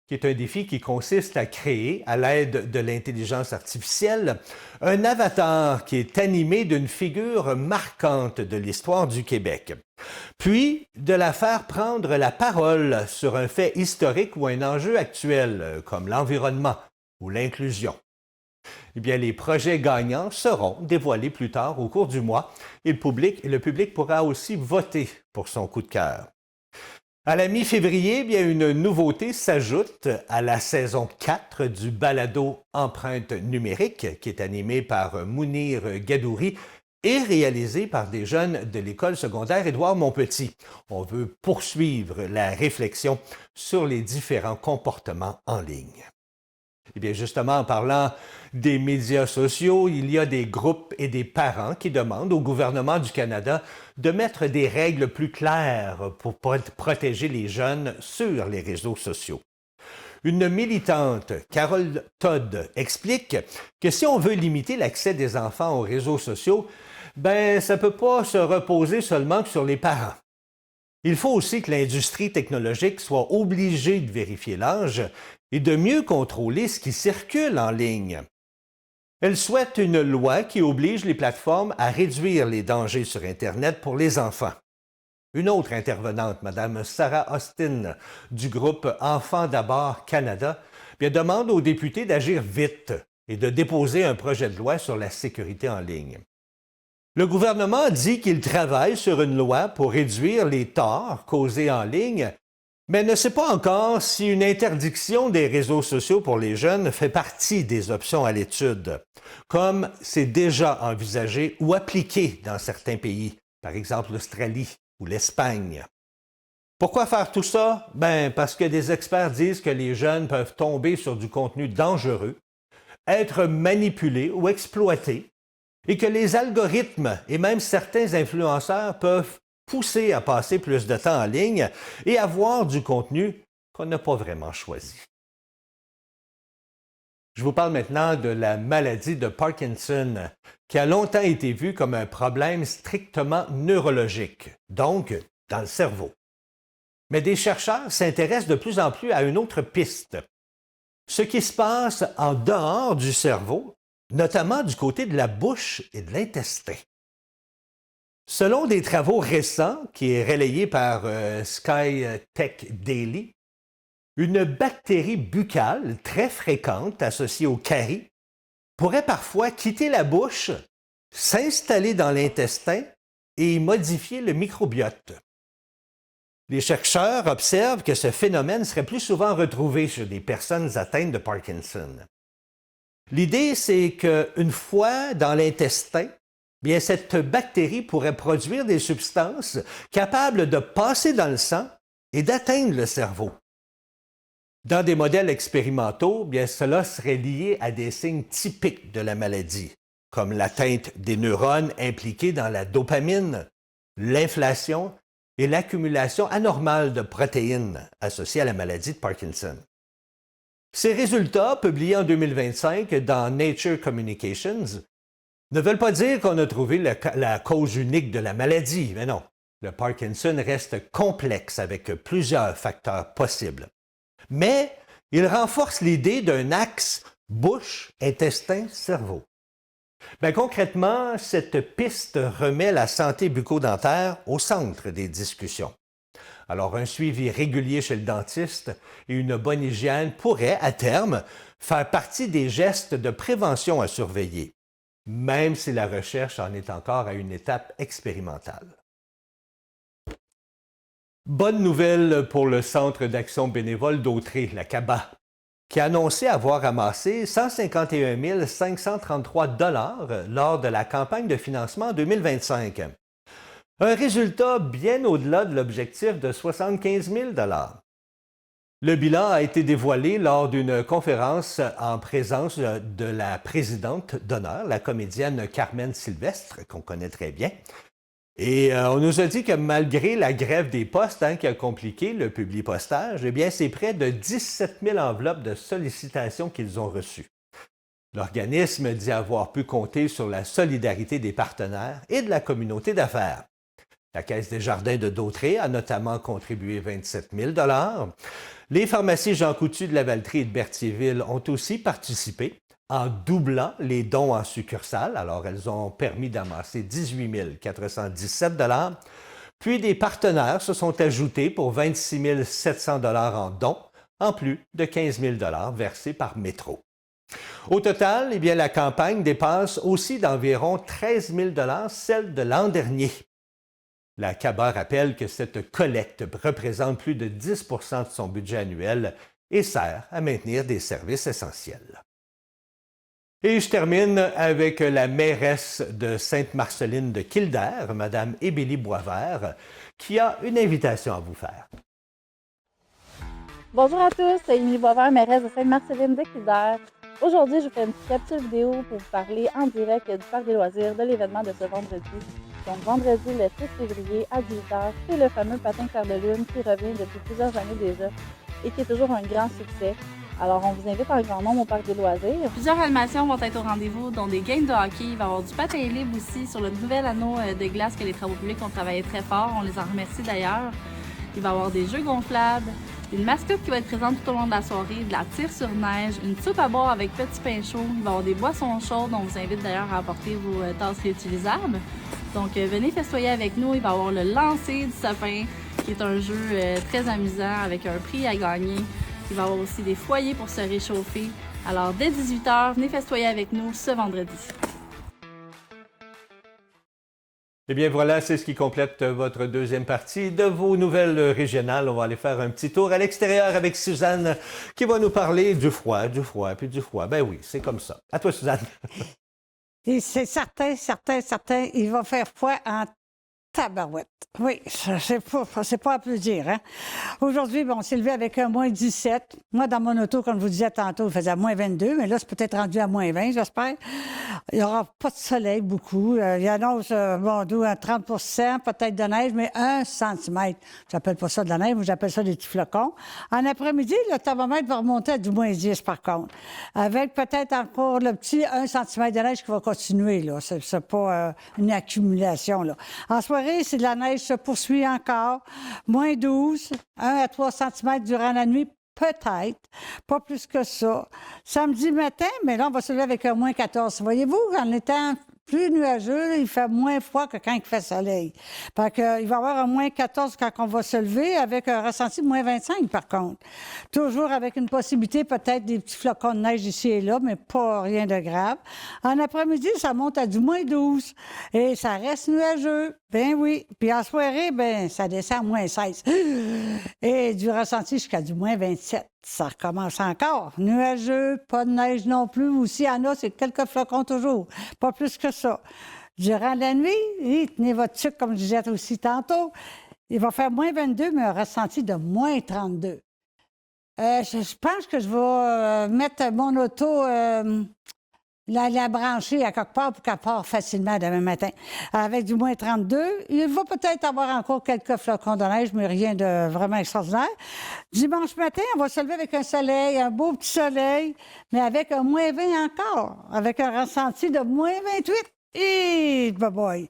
qui est un défi qui consiste à créer, à l'aide de l'intelligence artificielle, un avatar qui est animé d'une figure marquante de l'histoire du Québec, puis de la faire prendre la parole sur un fait historique ou un enjeu actuel, comme l'environnement ou l'inclusion. Eh bien, les projets gagnants seront dévoilés plus tard au cours du mois et le public pourra aussi voter pour son coup de cœur. À la mi-février, eh bien, une nouveauté s'ajoute à la saison 4 du balado Empreinte numérique qui est animé par Mounir Gadouri et réalisé par des jeunes de l'école secondaire Édouard Montpetit. On veut poursuivre la réflexion sur les différents comportements en ligne. Eh bien, justement, en parlant des médias sociaux, il y a des groupes et des parents qui demandent au gouvernement du Canada de mettre des règles plus claires pour protéger les jeunes sur les réseaux sociaux. Une militante, Carole Todd, explique que si on veut limiter l'accès des enfants aux réseaux sociaux, ben ça ne peut pas se reposer seulement que sur les parents. Il faut aussi que l'industrie technologique soit obligée de vérifier l'âge et de mieux contrôler ce qui circule en ligne. Elle souhaite une loi qui oblige les plateformes à réduire les dangers sur Internet pour les enfants. Une autre intervenante, Mme Sarah Austin, du groupe Enfants d'abord Canada, bien, demande aux députés d'agir vite et de déposer un projet de loi sur la sécurité en ligne. Le gouvernement dit qu'il travaille sur une loi pour réduire les torts causés en ligne, mais ne sait pas encore si une interdiction des réseaux sociaux pour les jeunes fait partie des options à l'étude, comme c'est déjà envisagé ou appliqué dans certains pays, par exemple l'Australie ou l'Espagne. Pourquoi faire tout ça? Ben, parce que des experts disent que les jeunes peuvent tomber sur du contenu dangereux, être manipulés ou exploités, et que les algorithmes et même certains influenceurs peuvent pousser à passer plus de temps en ligne et à voir du contenu qu'on n'a pas vraiment choisi. Je vous parle maintenant de la maladie de Parkinson, qui a longtemps été vue comme un problème strictement neurologique, donc dans le cerveau. Mais des chercheurs s'intéressent de plus en plus à une autre piste. Ce qui se passe en dehors du cerveau, notamment du côté de la bouche et de l'intestin. Selon des travaux récents, qui est relayé par Sky Tech Daily, Une bactérie buccale très fréquente associée au carie pourrait parfois quitter la bouche, s'installer dans l'intestin et modifier le microbiote. Les chercheurs observent que ce phénomène serait plus souvent retrouvé chez des personnes atteintes de Parkinson. L'idée, c'est qu'une fois dans l'intestin, bien, cette bactérie pourrait produire des substances capables de passer dans le sang et d'atteindre le cerveau. Dans des modèles expérimentaux, bien, cela serait lié à des signes typiques de la maladie, comme l'atteinte des neurones impliqués dans la dopamine, l'inflation et l'accumulation anormale de protéines associées à la maladie de Parkinson. Ces résultats, publiés en 2025 dans Nature Communications, ne veulent pas dire qu'on a trouvé la cause unique de la maladie, mais non. Le Parkinson reste complexe avec plusieurs facteurs possibles. Mais il renforce l'idée d'un axe bouche, intestin, cerveau. Bien, concrètement, cette piste remet la santé bucco-dentaire au centre des discussions. Alors, un suivi régulier chez le dentiste et une bonne hygiène pourraient, à terme, faire partie des gestes de prévention à surveiller, même si la recherche en est encore à une étape expérimentale. Bonne nouvelle pour le Centre d'action bénévole d'Autrey, la CABA, qui a annoncé avoir amassé 151 533 $ lors de la campagne de financement 2025. Un résultat bien au-delà de l'objectif de 75 000 $. Le bilan a été dévoilé lors d'une conférence en présence de la présidente d'honneur, la comédienne Carmen Sylvestre, qu'on connaît très bien. Et on nous a dit que malgré la grève des postes qui a compliqué le publipostage, eh bien, c'est près de 17 000 enveloppes de sollicitations qu'ils ont reçues. L'organisme dit avoir pu compter sur la solidarité des partenaires et de la communauté d'affaires. La Caisse des jardins de Dautrey a notamment contribué 27 000 $. Les pharmacies Jean Coutu de Lavaltrie et de Berthierville ont aussi participé en doublant les dons en succursale. Alors, elles ont permis d'amasser 18 417 $. Puis, des partenaires se sont ajoutés pour 26 700 $ en dons, en plus de 15 000 $ versés par Métro. Au total, eh bien, la campagne dépasse aussi d'environ 13 000 $ celle de l'an dernier. La CABA rappelle que cette collecte représente plus de 10 % de son budget annuel et sert à maintenir des services essentiels. Et je termine avec la mairesse de Sainte-Marceline de Kildare, Mme Émilie Boisvert, qui a une invitation à vous faire. Bonjour à tous, c'est Émilie Boisvert, mairesse de Sainte-Marceline de Kildare. Aujourd'hui, je vous fais une petite capsule vidéo pour vous parler en direct du Parc des loisirs de l'événement de ce vendredi. Donc vendredi le 6 février à 18h, c'est le fameux patin clair de lune qui revient depuis plusieurs années déjà et qui est toujours un grand succès. Alors, on vous invite en grand nombre au Parc des loisirs. Plusieurs animations vont être au rendez-vous, dont des games de hockey. Il va y avoir du patin libre aussi sur le nouvel anneau de glace que les travaux publics ont travaillé très fort. On les en remercie d'ailleurs. Il va y avoir des jeux gonflables, une mascotte qui va être présente tout au long de la soirée, de la tire sur neige, une soupe à boire avec petit pain chaud. Il va y avoir des boissons chaudes. On vous invite d'ailleurs à apporter vos tasses réutilisables. Donc, venez festoyer avec nous. Il va y avoir le lancer du sapin, qui est un jeu très amusant avec un prix à gagner. Il va y avoir aussi des foyers pour se réchauffer. Alors, dès 18h, venez festoyer avec nous ce vendredi. Eh bien voilà, c'est ce qui complète votre deuxième partie de vos nouvelles régionales. On va aller faire un petit tour à l'extérieur avec Suzanne qui va nous parler du froid, puis du froid. Ben oui, c'est comme ça. À toi, Suzanne. Et c'est certain, il va faire froid en tabarouette. Oui, c'est pas à plus dire. Hein? Aujourd'hui, bon, on s'est levé avec un moins 17. Moi, dans mon auto, comme je vous disais tantôt, il faisait moins 22, mais là, c'est peut-être rendu à moins 20, j'espère. Il n'y aura pas de soleil beaucoup. Il annonce, d'où un 30 % peut-être de neige, mais 1 cm. J'appelle pas ça de la neige, mais j'appelle ça des petits flocons. En après-midi, le thermomètre va remonter à du moins 10, par contre. Avec peut-être encore le petit 1 cm de neige qui va continuer, là. C'est pas une accumulation, là. En soirée, si la neige se poursuit encore, moins 12, 1 à 3 cm durant la nuit, peut-être, pas plus que ça. Samedi matin, mais là, on va se lever avec un moins 14. Voyez-vous, en étant plus nuageux, il fait moins froid que quand il fait soleil. Fait que, il va y avoir un moins 14 quand on va se lever, avec un ressenti de moins 25 par contre. Toujours avec une possibilité peut-être des petits flocons de neige ici et là, mais pas rien de grave. En après-midi, ça monte à du moins 12 et ça reste nuageux. Ben oui. Puis en soirée, ben ça descend à moins 16. Et du ressenti jusqu'à du moins 27. Ça recommence encore. Nuageux, pas de neige non plus. Ou s'il y en a, c'est quelques flocons toujours. Pas plus que ça. Durant la nuit, tenez votre sucre, comme je disais aussi tantôt. Il va faire moins 22, mais un ressenti de moins 32. Je pense que je vais mettre mon auto, la brancher à quelque part pour qu'elle parte facilement demain matin. Avec du moins 32, il va peut-être avoir encore quelques flocons de neige, mais rien de vraiment extraordinaire. Dimanche matin, on va se lever avec un soleil, un beau petit soleil, mais avec un moins 20 encore, avec un ressenti de moins 28. Et boy.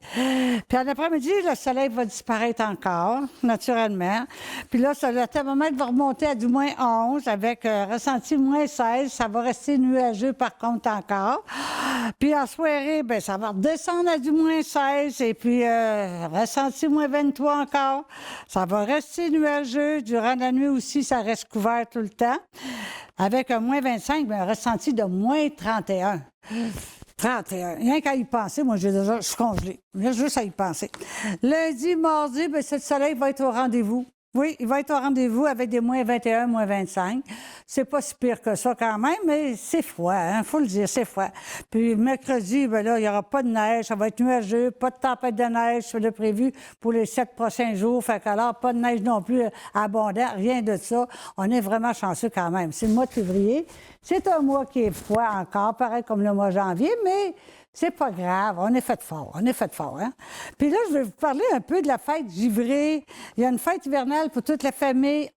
Puis en après-midi, le soleil va disparaître encore, naturellement. Puis là, le thermomètre va remonter à du moins 11 avec ressenti moins 16. Ça va rester nuageux par contre encore. Puis en soirée, bien, ça va redescendre à du moins 16 et puis ressenti moins 23 encore. Ça va rester nuageux. Durant la nuit aussi, ça reste couvert tout le temps. Avec un moins 25, bien, un ressenti de moins 31. 31. Rien qu'à y penser, moi, je suis congelée. Juste à y penser. Lundi, mardi, bien, ce soleil va être au rendez-vous. Oui, il va être au rendez-vous avec des moins 21, moins 25. C'est pas si pire que ça quand même, mais c'est froid, hein, faut le dire, c'est froid. Puis mercredi, ben là, il n'y aura pas de neige, ça va être nuageux, pas de tempête de neige sur le prévu pour les 7 prochains jours. Fait qu'alors, pas de neige non plus abondante, rien de ça. On est vraiment chanceux quand même. C'est le mois de février. C'est un mois qui est froid encore, pareil comme le mois de janvier, mais c'est pas grave, on est fait fort, hein? Puis là, je vais vous parler un peu de la fête givrée. Il y a une fête hivernale pour toute la famille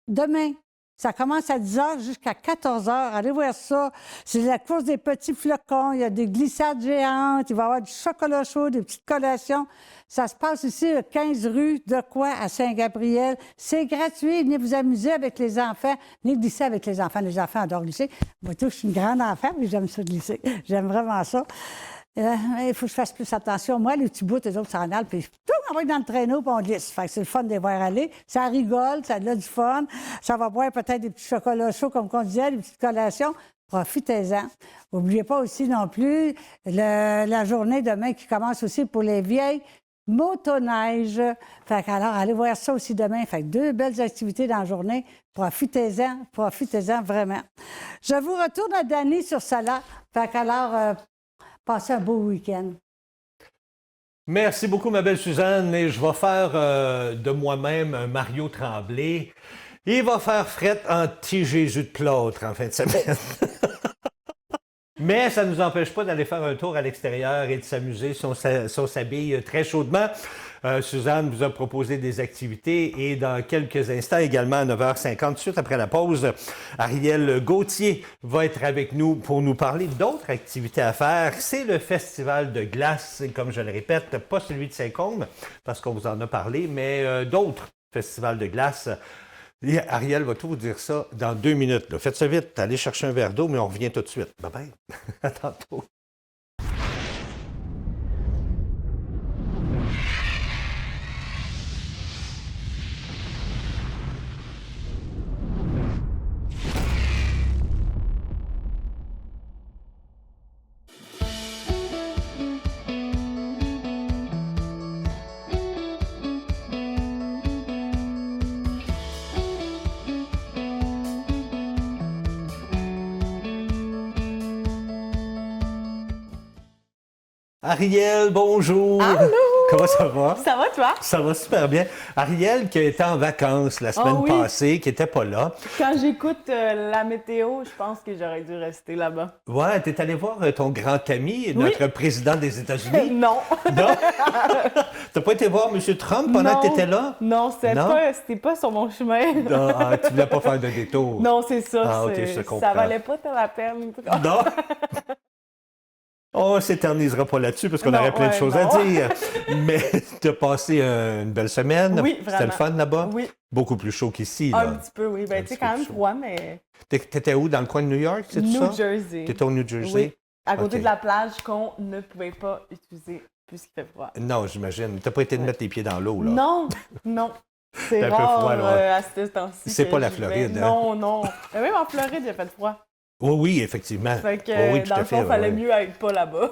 demain. Ça commence à 10 h jusqu'à 14 h. Allez voir ça. C'est la course des petits flocons. Il y a des glissades géantes. Il va y avoir du chocolat chaud, des petites collations. Ça se passe ici, 15 rue de Quoi à Saint-Gabriel. C'est gratuit. Venez vous amuser avec les enfants. Venez glisser avec les enfants. Les enfants adorent glisser. Moi, tout, je suis une grande enfant, mais j'aime ça glisser. J'aime vraiment ça. Il faut que je fasse plus attention. Moi, les petits bouts, les autres s'en allent, puis tout, on va dans le traîneau, puis on glisse. Fait que c'est le fun de les voir aller. Ça rigole, ça a du fun. Ça va boire peut-être des petits chocolats chauds, comme on disait, des petites collations. Profitez-en. N'oubliez pas aussi non plus la journée demain qui commence aussi pour les vieilles motoneiges. Fait qu'alors, allez voir ça aussi demain. Fait que 2 belles activités dans la journée. Profitez-en vraiment. Je vous retourne à Dany sur Salat. Fait qu'alors, passez un beau week-end. Merci beaucoup, ma belle Suzanne. Et je vais faire de moi-même un Mario Tremblay. Il va faire fret en petit Jésus de plâtre en fin de semaine. Mais ça ne nous empêche pas d'aller faire un tour à l'extérieur et de s'amuser si on s'habille très chaudement. Suzanne vous a proposé des activités et dans quelques instants, également à 9h50, tout de suite après la pause, Ariel Gauthier va être avec nous pour nous parler d'autres activités à faire. C'est le festival de glace, comme je le répète, pas celui de Saint-Côme, parce qu'on vous en a parlé, mais d'autres festivals de glace. Et Ariel va tout vous dire ça dans 2 minutes. Là. Faites ça vite, allez chercher un verre d'eau, mais on revient tout de suite. Bye bye. À tantôt. Ariel, bonjour! Allô! Comment ça va? Ça va, toi? Ça va super bien. Ariel, qui était en vacances la semaine passée, qui n'était pas là. Quand j'écoute la météo, je pense que j'aurais dû rester là-bas. Ouais, t'es allé voir ton grand ami, notre président des États-Unis? Non. Non? T'as pas été voir M. Trump pendant que t'étais là? Non, c'était pas sur mon chemin. Non, tu voulais pas faire de détour? Non, c'est ça. Ah, ok, je comprends. Ça valait pas la peine. Non? On s'éternisera pas là-dessus parce qu'on aurait plein de choses à dire. Mais tu as passé une belle semaine. Oui, vraiment. C'était le fun là-bas? Oui. Beaucoup plus chaud qu'ici. Un petit peu, oui. Ben, tu sais, quand même froid, mais... T'étais où? Dans le coin de New York, c'est ça? New Jersey. T'étais au New Jersey? Oui. à côté OK. de la plage qu'on ne pouvait pas utiliser puisqu'il fait froid. Non, j'imagine. T'as pas été de mettre les pieds dans l'eau, là. Non, non. C'est T'as un peu rare froid, là. à ce temps-ci. C'est que pas la j'y vais. Floride, hein? Non, non. Mais même en Floride, il a fait froid. Oui, effectivement. Fait que, Oui, tout dans à le fond, fait, il fallait ouais. mieux être pas là-bas.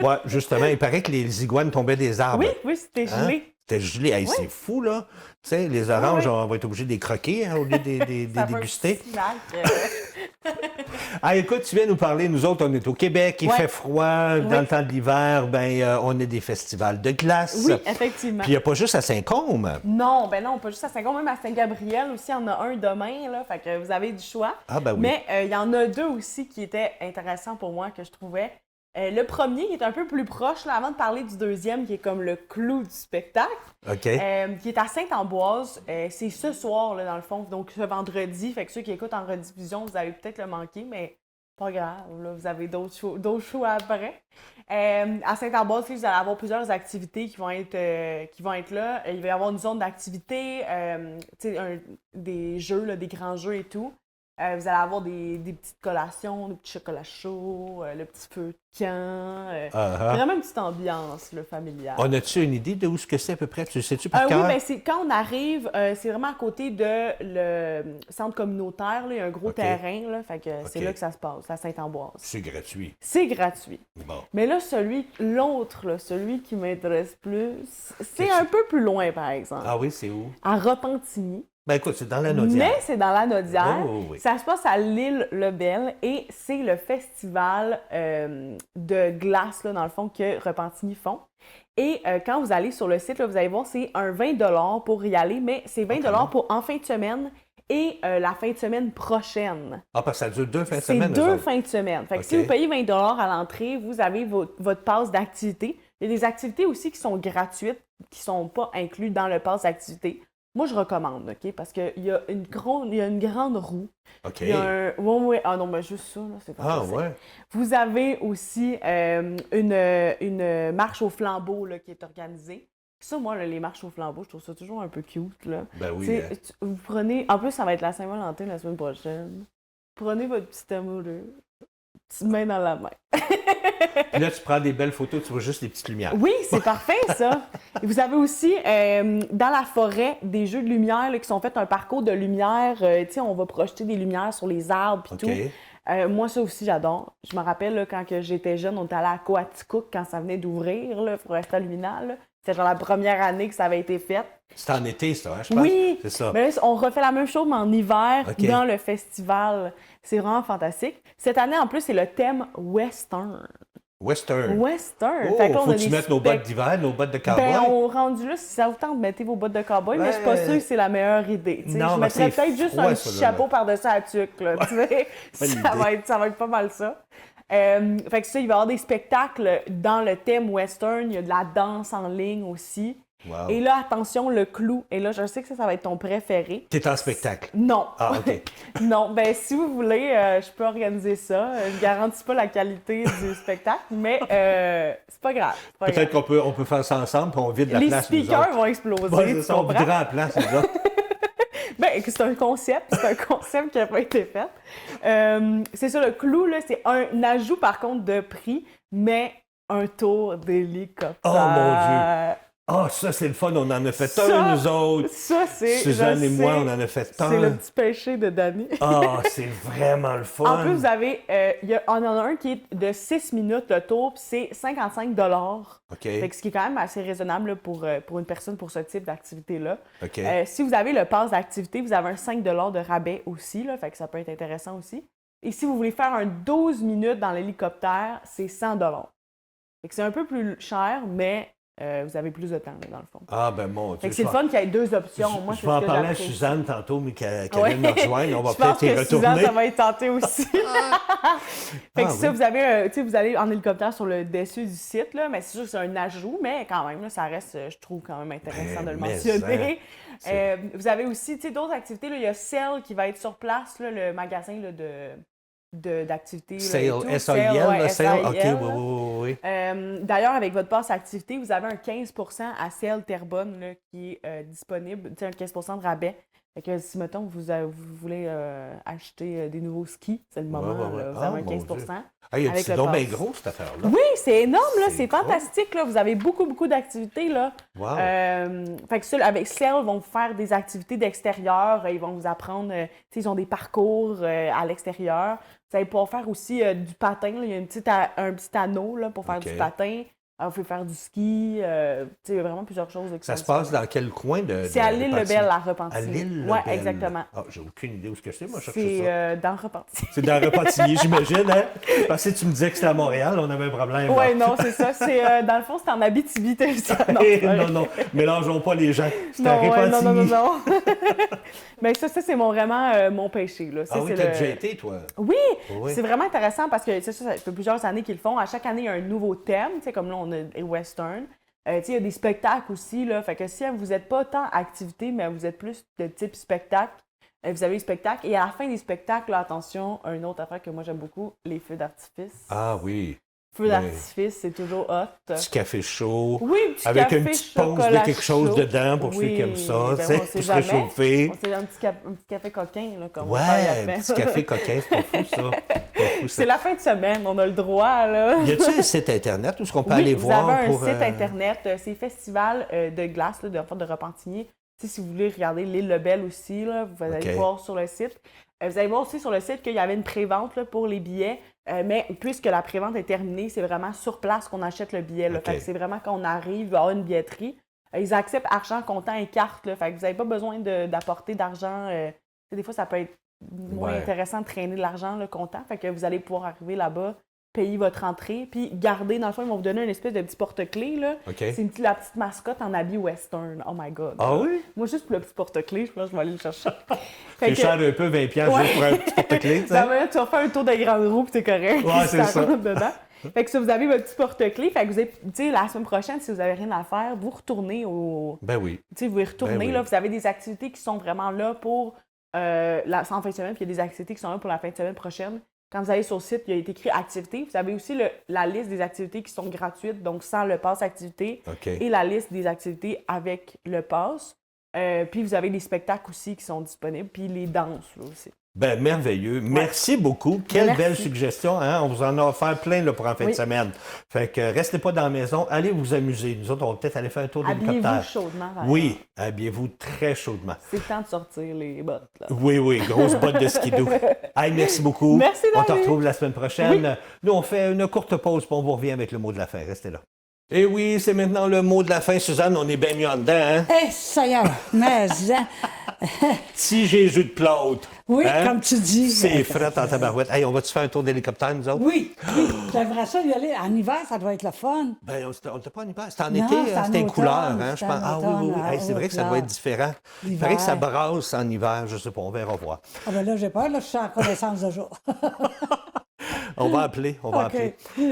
Ouais, justement, il paraît que les iguanes tombaient des arbres. Oui, c'était Hein? gelé. C'était gelé. Hey, Oui. c'est fou, là. Tu sais, les oranges, oui. on va être obligé de les croquer hein, au lieu de les Ça fait un déguster. petit snack, Ah, écoute, tu viens nous parler, nous autres, on est au Québec, il Ouais. fait froid, Oui. dans le temps de l'hiver, on a des festivals de glace. Oui, effectivement. Puis il n'y a pas juste à Saint-Côme. Non, ben non, pas juste à Saint-Côme, même à Saint-Gabriel aussi, il y en a un demain, là, fait que vous avez du choix. Ah, ben oui. Mais il y en a deux aussi qui étaient intéressants pour moi, que je trouvais. Le premier, qui est un peu plus proche, là, avant de parler du deuxième, qui est comme le clou du spectacle, OK. qui est à Sainte-Ambroise. C'est ce soir, là, dans le fond, donc ce vendredi. Fait que ceux qui écoutent en rediffusion, vous allez peut-être le manquer, mais pas grave, là, vous avez d'autres shows après. À Sainte-Ambroise, vous allez avoir plusieurs activités qui vont être là. Il va y avoir une zone d'activité, des jeux, là, des grands jeux et tout. Vous allez avoir des petites collations, des petits chocolats chauds, le petit feu de camp. Vraiment une petite ambiance là, familiale. On a-tu une idée de où ce que c'est à peu près? Tu sais-tu par Oui, cœur? ben c'est quand on arrive, c'est vraiment à côté de le centre communautaire. Là, il y a un gros OK. terrain, là, fait que c'est OK. là que ça se passe, à Sainte-Ambroise. C'est gratuit. C'est gratuit. Bon. Mais là, l'autre, là, celui qui m'intéresse plus, c'est un peu plus loin, par exemple. Ah oui, c'est où? À Repentigny. Ben écoute, c'est dans la Naudière. Mais c'est dans la Naudière. Oh, oui. Ça se passe à l'île Lebel et c'est le festival de glace, là, dans le fond, que Repentigny font. Et quand vous allez sur le site, là, vous allez voir, c'est un 20 $ pour y aller, mais c'est 20 $ pour en fin de semaine et la fin de semaine prochaine. Ah, parce que ça dure 2 fins de C'est semaine. eux 2 autres. fins de semaine. Fait que OK. si vous payez 20 $ à l'entrée, vous avez votre passe d'activité. Il y a des activités aussi qui sont gratuites, qui ne sont pas incluses dans le pass d'activité. Moi, je recommande, OK? Parce qu'il y a une grande roue. OK. Il y a un... Ouais. Ah non, mais juste ça, là, c'est pas Ah, possible. ouais. Vous avez aussi une marche au flambeau là, qui est organisée. Ça, moi, là, les marches au flambeau, je trouve ça toujours un peu cute. Là. Ben oui, Tu sais, hein. vous prenez... En plus, ça va être la Saint-Valentin la semaine prochaine. Prenez votre petit amoureux, petite main dans la main. Puis là, tu prends des belles photos, tu vois juste les petites lumières. Oui, c'est parfait, ça. Et vous avez aussi, dans la forêt, des jeux de lumière là, qui sont faits un parcours de lumière. Tu sais, on va projeter des lumières sur les arbres et OK. tout. Moi, ça aussi, j'adore. Je me rappelle, là, quand que j'étais jeune, on était allé à Coaticook quand ça venait d'ouvrir, là, Foresta Luminale. C'était genre la première année que ça avait été fait. C'est en été, ça, hein, je pense. Oui, C'est ça. mais là, on refait la même chose, mais en hiver, OK. dans le festival. C'est vraiment fantastique. Cette année, en plus, c'est le thème Western. Western. Western. Oh, Fait que là, on faut a que tu des mettes nos bottes d'hiver, nos bottes de cowboy. Ben, on rendu là, si ça vous tente, mettez vos bottes de cowboy, mais je suis pas Ben, sûre que c'est la meilleure idée. tu sais. non, Je mais mettrais c'est peut-être juste froid, un ça, petit là. chapeau par-dessus la tuque, là, tu sais. Ça va être pas mal ça. Fait que ça, il va y avoir des spectacles dans le thème western. Il y a de la danse en ligne aussi. Wow. Et là, attention, le clou. Et là, je sais que ça va être ton préféré. T'es en spectacle. Non. Ah, OK. Non, ben si vous voulez, je peux organiser ça. Je garantis pas la qualité du spectacle, mais c'est pas grave. c'est pas grave. Peut-être qu'on peut faire ça ensemble, puis on vide la Les place. nous speakers autres. vont exploser. Ouais, c'est tu ça, on comprends? videra la place, nous autres. Ben, c'est un concept qui n'a pas été fait. C'est ça, le clou, là, c'est un ajout, par contre, de prix, mais un tour d'hélicoptère. Oh, mon Dieu! Ah, ça, c'est le fun, on en a fait Ça, un, nous autres. Ça, c'est... Suzanne je et moi, sais, on en a fait un. C'est le petit péché de Dani. Ah, c'est vraiment le fun. En plus, vous avez... on en a un qui est de 6 minutes le tour, puis c'est 55 $. OK. Fait que ce qui est quand même assez raisonnable là, pour une personne pour ce type d'activité-là. OK. Si vous avez le pass d'activité, vous avez un 5 $ de rabais aussi, là, fait que ça peut être intéressant aussi. Et si vous voulez faire un 12 minutes dans l'hélicoptère, c'est 100 $. Fait que c'est un peu plus cher, mais vous avez plus de temps, là, dans le fond. Ah, ben mon Dieu. Fait que c'est le fun qu'il y ait deux options. Moi, Je c'est vais ce en que parler à j'apprécie. Suzanne tantôt, mais qu'elle Ouais. vienne me rejoindre. On va Je pense peut-être y que retourner. Suzanne, ça va être tenté aussi. Fait que Ah, ça, oui. vous avez, tu sais, vous allez en hélicoptère sur le dessus du site, là, mais c'est sûr que c'est un ajout, mais quand même, là, ça reste, je trouve, quand même intéressant de le mais mentionner. ça, Vous avez aussi, tu sais, d'autres activités. Là, il y a Cell qui va être sur place, là, le magasin là, d'activités. là, et Sale, tout. S-A-I-L, ouais, là, Sale? OK, S-A-I-L, oui. D'ailleurs, avec votre passe activité, vous avez un 15 à Ciel Terrebonne là, qui est disponible, tu sais, un 15 de rabais. Fait que si, mettons, vous voulez acheter des nouveaux skis, c'est le moment, là, vous avez un 15 C'est donc bien gros, cette affaire-là. Oui, c'est énorme, là, c'est fantastique. Là. Vous avez beaucoup d'activités. Là. Wow. Fait que avec Slell, ils vont vous faire des activités d'extérieur. Ils vont vous apprendre, ils ont des parcours à l'extérieur. Vous allez pouvoir faire aussi du patin. Là. Il y a un petit anneau là, pour faire du patin. Vous pouvez faire du ski. Il y a vraiment plusieurs choses. Ça se passe dans quel coin de C'est à l'île Lebel, à Repentigny. À l'île Lebel. Oui, exactement. Ah, j'ai aucune idée où c'est, moi, je C'est dans Repentigny. C'est dans Repentigny, j'imagine, hein? Parce que tu me disais que c'était à Montréal, on avait un problème. Oui, non, c'est ça. Dans le fond, c'est en Abitibi. Non, mélangeons pas les gens. C'est à Repentigny. Non. Mais ça c'est vraiment mon péché. Là. Oui, t'as déjà été, toi? Oui, c'est vraiment intéressant parce que ça fait plusieurs années qu'ils le font. À chaque année, il y a un nouveau thème. Comme là, on a les western. Il y a des spectacles aussi. Là, fait que si vous n'êtes pas tant activité, mais vous êtes plus de type spectacle, vous avez les spectacles. Et à la fin des spectacles, là, attention, une autre affaire que moi j'aime beaucoup, les feux d'artifice. Ah oui. Feu d'artifice, c'est toujours hot. Petit café chaud. Oui, petit avec café, une petite pause de quelque chose dedans pour ceux qui aiment ça, pour se réchauffer. C'est un petit café coquin, là, comme un petit café coquin, c'est pas fou, ça. C'est la fin de semaine, on a le droit, là. Y a-t-il un site Internet où on peut aller voir? Vous avez un site Internet, c'est Festival de glace, là, de Repentigny. Si vous voulez regarder l'île Lebel aussi, là, vous allez voir sur le site. Vous allez voir aussi sur le site qu'il y avait une prévente là, pour les billets, mais puisque la prévente est terminée, c'est vraiment sur place qu'on achète le billet. Là. Fait que c'est vraiment quand on arrive, il va y avoir une billetterie. Ils acceptent argent comptant et carte. Là. Fait que vous n'avez pas besoin d'apporter d'argent. Des fois, ça peut être moins intéressant de traîner de l'argent comptant. Fait que vous allez pouvoir arriver là-bas, payer votre entrée, puis garder, dans le fond, ils vont vous donner une espèce de petit porte-clés. Là. C'est la petite mascotte en habit western. Oh my God. Ah oui? Moi, juste pour le petit porte-clés, je pense que je vais aller le chercher. C'est cher un peu, 20$ juste pour un petit porte-clés. Tu vas faire un tour de grande roue, puis t'es correct. Ouais, c'est ça. Dedans. Fait que si vous avez votre petit porte-clés, fait que vous êtes, la semaine prochaine, si vous n'avez rien à faire, vous retournez au... Ben oui. Vous y retournez, là, vous avez des activités qui sont vraiment là pour la fin de semaine, puis il y a des activités qui sont là pour la fin de semaine prochaine. Quand vous allez sur le site, il y a été écrit activités. Vous avez aussi la liste des activités qui sont gratuites, donc sans le pass activité, et la liste des activités avec le pass. Puis vous avez des spectacles aussi qui sont disponibles, puis les danses là, aussi. Ben, merveilleux. Merci beaucoup. Quelle belle suggestion. Hein? On vous en a offert plein là, pour en fin de semaine. Fait que restez pas dans la maison. Allez vous amuser. Nous autres, on va peut-être aller faire un tour d'hélicoptère. Habillez-vous chaudement. Oui, habillez-vous très chaudement. C'est le temps de sortir les bottes. Là. Oui, grosses bottes de skidoo. Hey, merci beaucoup. Merci, on te retrouve la semaine prochaine. Nous, on fait une courte pause, puis on vous revient avec le mot de la fin. Restez là. Et oui, c'est maintenant le mot de la fin. Suzanne, on est bien mis en dedans, hein? Ça y est, mais... Si j'ai jus de plâtre. Oui, comme tu dis. C'est frais en tabarouette. Hey, on va-tu faire un tour d'hélicoptère, nous autres? Oui. J'aimerais ça y aller. En hiver, ça doit être le fun. Ben, on n'était pas en hiver. C'était en été, c'était une couleur, hein, je pense. Ah oui. Hey, c'est vrai que ça doit être différent. Il paraît que ça brasse en hiver. Je sais pas, on verra voir. Ah ben là, j'ai peur. Là, je suis en connaissance de jour. On va appeler.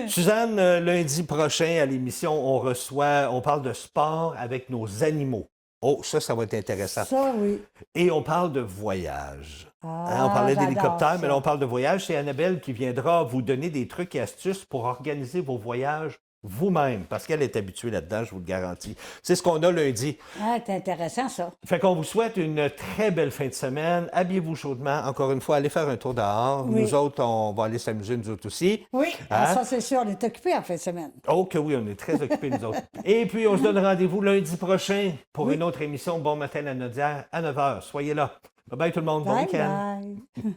Suzanne, lundi prochain à l'émission, on parle de sport avec nos animaux. Oh, ça va être intéressant. Ça, oui. Et on parle de voyage. On parlait d'hélicoptère, mais là, on parle de voyage. C'est Annabelle qui viendra vous donner des trucs et astuces pour organiser vos voyages vous-même, parce qu'elle est habituée là-dedans, je vous le garantis. C'est ce qu'on a lundi. Ah, c'est intéressant, ça. Fait qu'on vous souhaite une très belle fin de semaine. Habillez-vous chaudement. Encore une fois, allez faire un tour dehors. Oui. Nous autres, on va aller s'amuser, nous autres aussi. Oui, ça, c'est sûr. On est occupés en fin de semaine. Oh que oui, on est très occupés, nous autres. Et puis, on se donne rendez-vous lundi prochain pour une autre émission Bon matin la Nodière à 9h. Soyez là. Bye-bye tout le monde. Bon week-end. Bye.